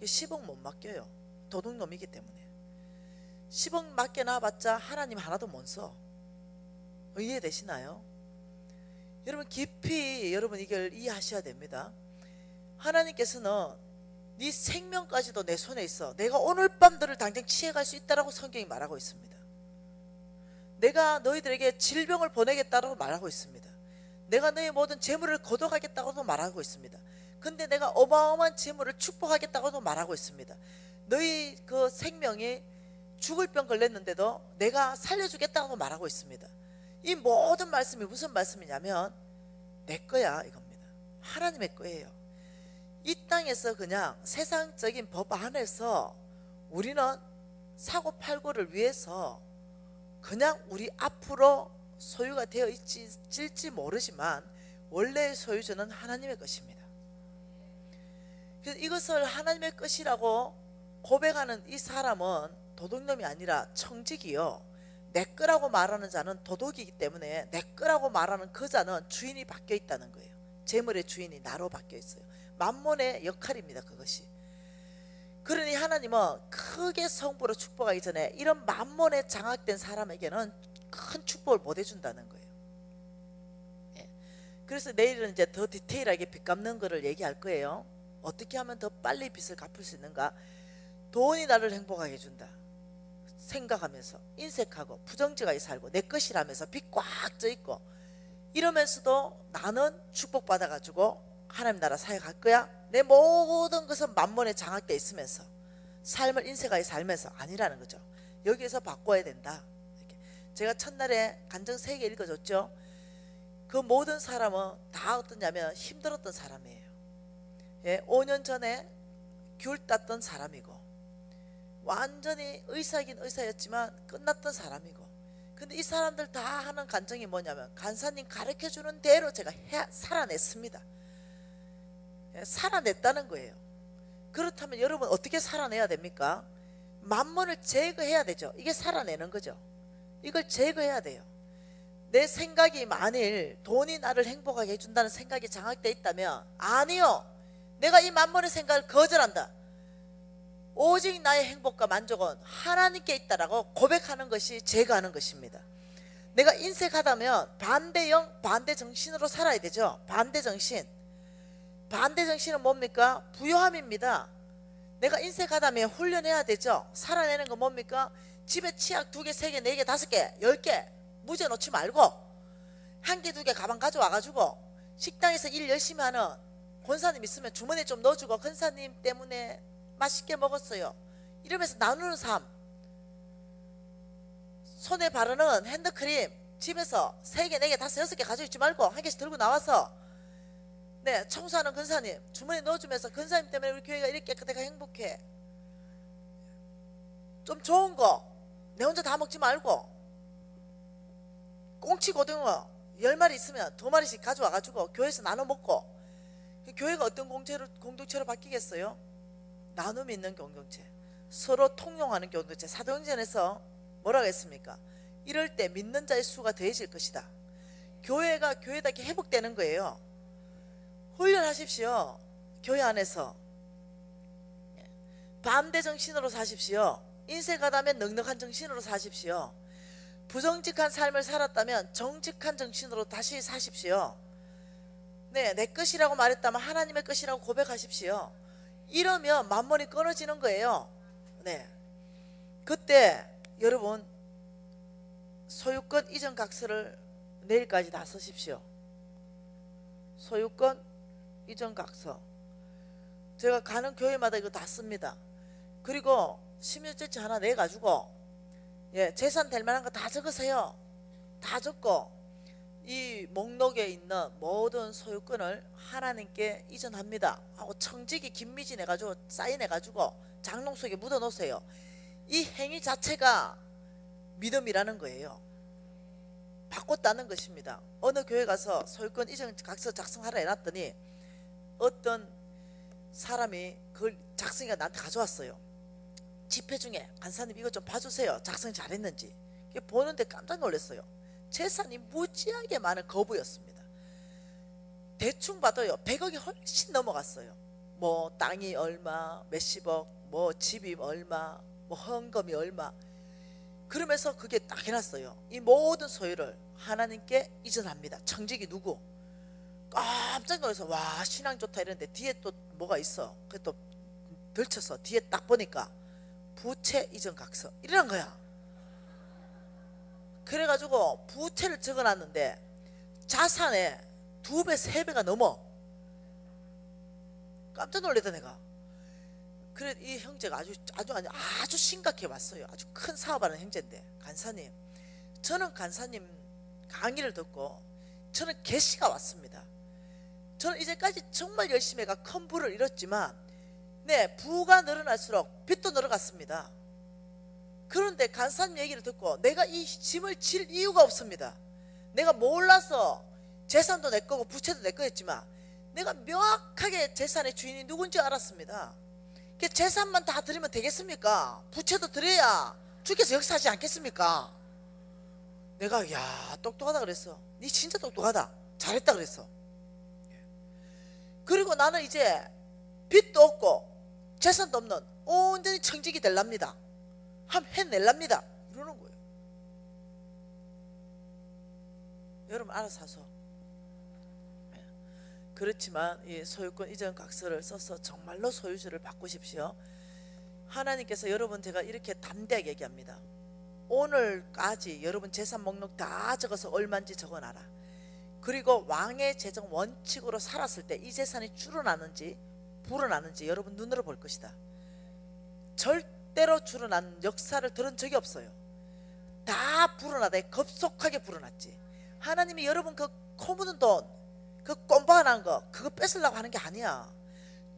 10억 못 맡겨요. 도둑놈이기 때문에. 10억 맡겨놔봤자 하나님 하나도 못 써. 이해되시나요? 여러분 깊이 여러분 이걸 이해하셔야 됩니다. 하나님께서는 네 생명까지도 내 손에 있어. 내가 오늘 밤 너를 당장 취해갈 수 있다라고 성경이 말하고 있습니다. 내가 너희들에게 질병을 보내겠다라고 말하고 있습니다. 내가 너희 모든 재물을 거둬가겠다고도 말하고 있습니다. 근데 내가 어마어마한 재물을 축복하겠다고도 말하고 있습니다. 너희 그 생명이 죽을 병 걸렸는데도 내가 살려주겠다고 말하고 있습니다. 이 모든 말씀이 무슨 말씀이냐면 내 거야 이겁니다. 하나님의 거예요. 이 땅에서 그냥 세상적인 법 안에서 우리는 사고팔고를 위해서 그냥 우리 앞으로 소유가 되어 있을지 모르지만 원래의 소유주는 하나님의 것입니다. 그래서 이것을 하나님의 것이라고 고백하는 이 사람은 도둑놈이 아니라 청직이요, 내 거라고 말하는 자는 도둑이기 때문에 내 거라고 말하는 그 자는 주인이 바뀌어 있다는 거예요. 재물의 주인이 나로 바뀌어 있어요. 만몬의 역할입니다. 그것이. 그러니 하나님은 크게 성부로 축복하기 전에 이런 만몬에 장악된 사람에게는 큰 축복을 못 해준다는 거예요. 그래서 내일은 이제 더 디테일하게 빚 갚는 거를 얘기할 거예요. 어떻게 하면 더 빨리 빚을 갚을 수 있는가. 돈이 나를 행복하게 해준다 생각하면서 인색하고 부정직하게 살고 내 것이라면서 빚 꽉 져 있고 이러면서도 나는 축복받아가지고 하나님 나라 사역할 거야. 내 모든 것은 만몬에 장악되어 있으면서 삶을 인색하게 살면서 아니라는 거죠. 여기에서 바꿔야 된다. 이렇게. 제가 첫날에 간증 3개 읽어줬죠. 그 모든 사람은 다 어떠냐면 힘들었던 사람이에요. 5년 전에 귤 땄던 사람이고 완전히 의사긴 의사였지만 끝났던 사람이고, 근데 이 사람들 다 하는 간증이 뭐냐면 간사님 가르쳐주는 대로 제가 살아냈습니다. 살아냈다는 거예요. 그렇다면 여러분 어떻게 살아내야 됩니까? 만몬을 제거해야 되죠. 이게 살아내는 거죠. 이걸 제거해야 돼요. 내 생각이 만일 돈이 나를 행복하게 해준다는 생각이 장악되어 있다면 아니요, 내가 이 만몬의 생각을 거절한다. 오직 나의 행복과 만족은 하나님께 있다라고 고백하는 것이 제거하는 것입니다. 내가 인색하다면 반대형 반대정신으로 살아야 되죠. 반대정신. 반대 정신은 뭡니까? 부요함입니다. 내가 인생 가다면 훈련해야 되죠. 살아내는 건 뭡니까? 집에 치약 2개, 3개, 4개, 5개, 10개 무제 놓지 말고 1개, 2개 가방 가져와가지고 식당에서 일 열심히 하는 권사님 있으면 주머니에 좀 넣어주고, 권사님 때문에 맛있게 먹었어요 이러면서 나누는 삶. 손에 바르는 핸드크림 집에서 3개, 4개, 5, 6개 가지고 있지 말고 1개씩 들고 나와서 청소하는 권사님 주머니에 넣어주면서, 권사님 때문에 우리 교회가 이렇게 깨끗하고 행복해. 좀 좋은 거 내 혼자 다 먹지 말고 꽁치 고등어 10마리 있으면 2마리씩 가져와가지고 교회에서 나눠 먹고. 교회가 어떤 공동체로 바뀌겠어요? 나눔이 있는 공동체, 서로 통용하는 공동체. 사도행전에서 뭐라고 했습니까? 이럴 때 믿는 자의 수가 더해질 것이다. 교회가 교회답게 회복되는 거예요. 훈련하십시오. 교회 안에서 반대 정신으로 사십시오. 인생 가다면 넉넉한 정신으로 사십시오. 부정직한 삶을 살았다면 정직한 정신으로 다시 사십시오. 내 것이라고 말했다면 하나님의 것이라고 고백하십시오. 이러면 만몬이 끊어지는 거예요. 그때 여러분 소유권 이전 각서를 내일까지 다 쓰십시오. 소유권 이전 각서. 제가 가는 교회마다 이거 다 씁니다. 그리고 심혈절치 하나 내가지고 재산 될 만한 거 다 적으세요. 다 적고 이 목록에 있는 모든 소유권을 하나님께 이전합니다 하고 청지기 김미진 해가지고 사인해가지고 장롱 속에 묻어 놓으세요. 이 행위 자체가 믿음이라는 거예요. 바꿨다는 것입니다. 어느 교회 가서 소유권 이전 각서 작성하라 해놨더니 어떤 사람이 그걸 작성해가 나한테 가져왔어요. 집회 중에 간사님 이거 좀 봐주세요. 작성 잘했는지. 보는데 깜짝 놀랐어요. 재산이 무지하게 많은 거부였습니다. 대충 봐도요 100억이 훨씬 넘어갔어요. 뭐 땅이 얼마, 몇십억, 뭐 집이 얼마, 뭐 헌금이 얼마. 그러면서 그게 딱 해놨어요. 이 모든 소유를 하나님께 이전합니다. 청직이 누구? 깜짝 놀라서 와 신앙 좋다 이랬는데 뒤에 또 뭐가 있어. 그게 또 들쳐서 뒤에 딱 보니까 부채 이전 각서 이런 거야. 그래가지고 부채를 적어놨는데 자산에 2배, 3배가 넘어. 깜짝 놀랐다 내가. 그래 이 형제가 아주 심각해 왔어요. 아주 큰 사업하는 형제인데, 간사님, 저는 간사님 강의를 듣고 저는 계시가 왔습니다. 저는 이제까지 정말 열심히 해가 큰 부를 이뤘지만 부가 늘어날수록 빚도 늘어갔습니다. 그런데 간사님 얘기를 듣고 내가 이 짐을 질 이유가 없습니다. 내가 몰라서 재산도 내 거고 부채도 내 거였지만 내가 명확하게 재산의 주인이 누군지 알았습니다. 재산만 다 드리면 되겠습니까? 부채도 드려야 주께서 역사하지 않겠습니까? 내가 야 똑똑하다 그랬어. 니 진짜 똑똑하다. 잘했다 그랬어. 그리고 나는 이제 빚도 없고 재산도 없는 온전히 청직이 될랍니다. 한번 해낼랍니다. 이러는 거예요. 여러분 알아서 하소. 그렇지만 이 소유권 이전 각서를 써서 정말로 소유주를 바꾸십시오. 하나님께서 여러분 제가 이렇게 담대하게 얘기합니다. 오늘까지 여러분 재산 목록 다 적어서 얼마인지 적어놔라. 그리고 왕의 재정 원칙으로 살았을 때 이 재산이 줄어나는지 불어나는지 여러분 눈으로 볼 것이다. 절대로 줄어난 역사를 들은 적이 없어요. 다 불어나다. 급속하게 불어났지. 하나님이 여러분 그 코 묻은 돈, 그 꼼박아 난 거 그거 뺏으려고 하는 게 아니야.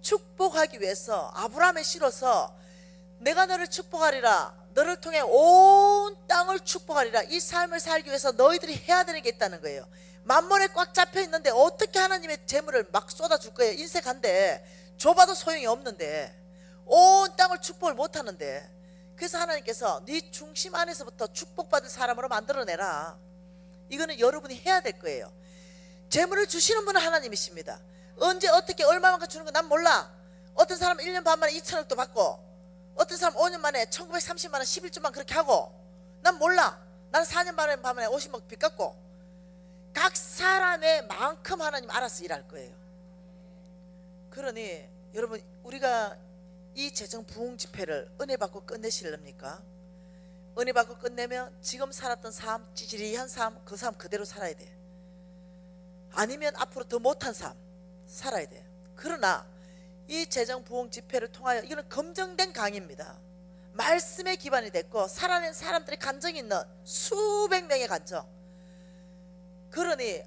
축복하기 위해서 아브라함의 씨로서 내가 너를 축복하리라, 너를 통해 온 땅을 축복하리라, 이 삶을 살기 위해서 너희들이 해야 되는 게 있다는 거예요. 만mon에 꽉 잡혀 있는데 어떻게 하나님의 재물을 막 쏟아줄 거예요. 인색한데 줘봐도 소용이 없는데, 온 땅을 축복을 못하는데. 그래서 하나님께서 네 중심 안에서부터 축복받을 사람으로 만들어내라. 이거는 여러분이 해야 될 거예요. 재물을 주시는 분은 하나님이십니다. 언제 어떻게 얼마만큼 주는 건 난 몰라. 어떤 사람은 1년 반 만에 2천억도 받고, 어떤 사람은 5년 만에 1930만 원 11주만 그렇게 하고, 난 몰라. 나는 4년 만에 50억 빚 갚고. 각 사람의 만큼 하나님 알아서 일할 거예요. 그러니 여러분, 우리가 이 재정 부흥 집회를 은혜 받고 끝내실랍니까? 은혜 받고 끝내면 지금 살았던 삶, 찌질이한 삶, 그 삶 그대로 살아야 돼. 아니면 앞으로 더 못한 삶 살아야 돼. 그러나 이 재정 부흥 집회를 통하여, 이거는 검증된 강의입니다. 말씀에 기반이 됐고 살아낸 사람들의 간증이 있는 수백 명의 간증. 그러니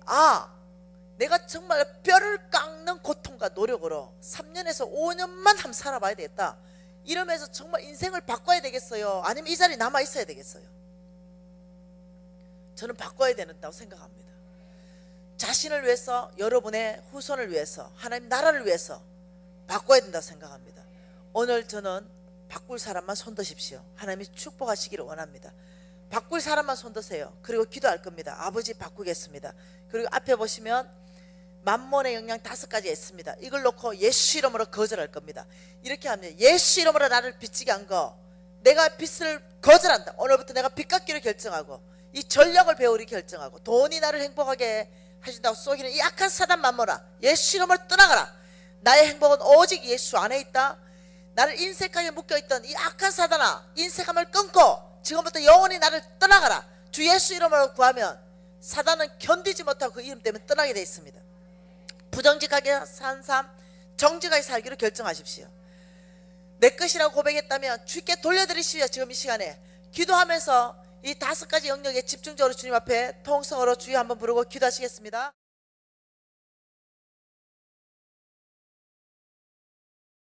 내가 정말 뼈를 깎는 고통과 노력으로 3년에서 5년만 한번 살아봐야 되겠다, 이러면서 정말 인생을 바꿔야 되겠어요? 아니면 이 자리에 남아 있어야 되겠어요? 저는 바꿔야 된다고 생각합니다. 자신을 위해서, 여러분의 후손을 위해서, 하나님 나라를 위해서 바꿔야 된다고 생각합니다. 오늘 저는 바꿀 사람만 손드십시오. 하나님이 축복하시기를 원합니다. 바꿀 사람만 손드세요. 그리고 기도할 겁니다. 아버지 바꾸겠습니다. 그리고 앞에 보시면 만몬의 영양 5가지가 있습니다. 이걸 놓고 예수 이름으로 거절할 겁니다. 이렇게 합니다. 예수 이름으로 나를 빚지게 한 거, 내가 빚을 거절한다. 오늘부터 내가 빚 갚기를 결정하고, 이 전략을 배우리 결정하고, 돈이 나를 행복하게 해준다고 쏘기는 이 악한 사단 만몬아, 예수 이름으로 떠나가라. 나의 행복은 오직 예수 안에 있다. 나를 인색하게 묶여있던 이 악한 사단아, 인색함을 끊고 지금부터 영원히 나를 떠나가라. 주 예수 이름으로 구하면 사단은 견디지 못하고 그 이름 때문에 떠나게 되어 있습니다. 부정직하게 산 삶, 정직하게 살기로 결정하십시오. 내 것이라고 고백했다면 주께 돌려드리십시오. 지금 이 시간에 기도하면서 이 5가지 영역에 집중적으로 주님 앞에 통성으로 주여 한번 부르고 기도하시겠습니다.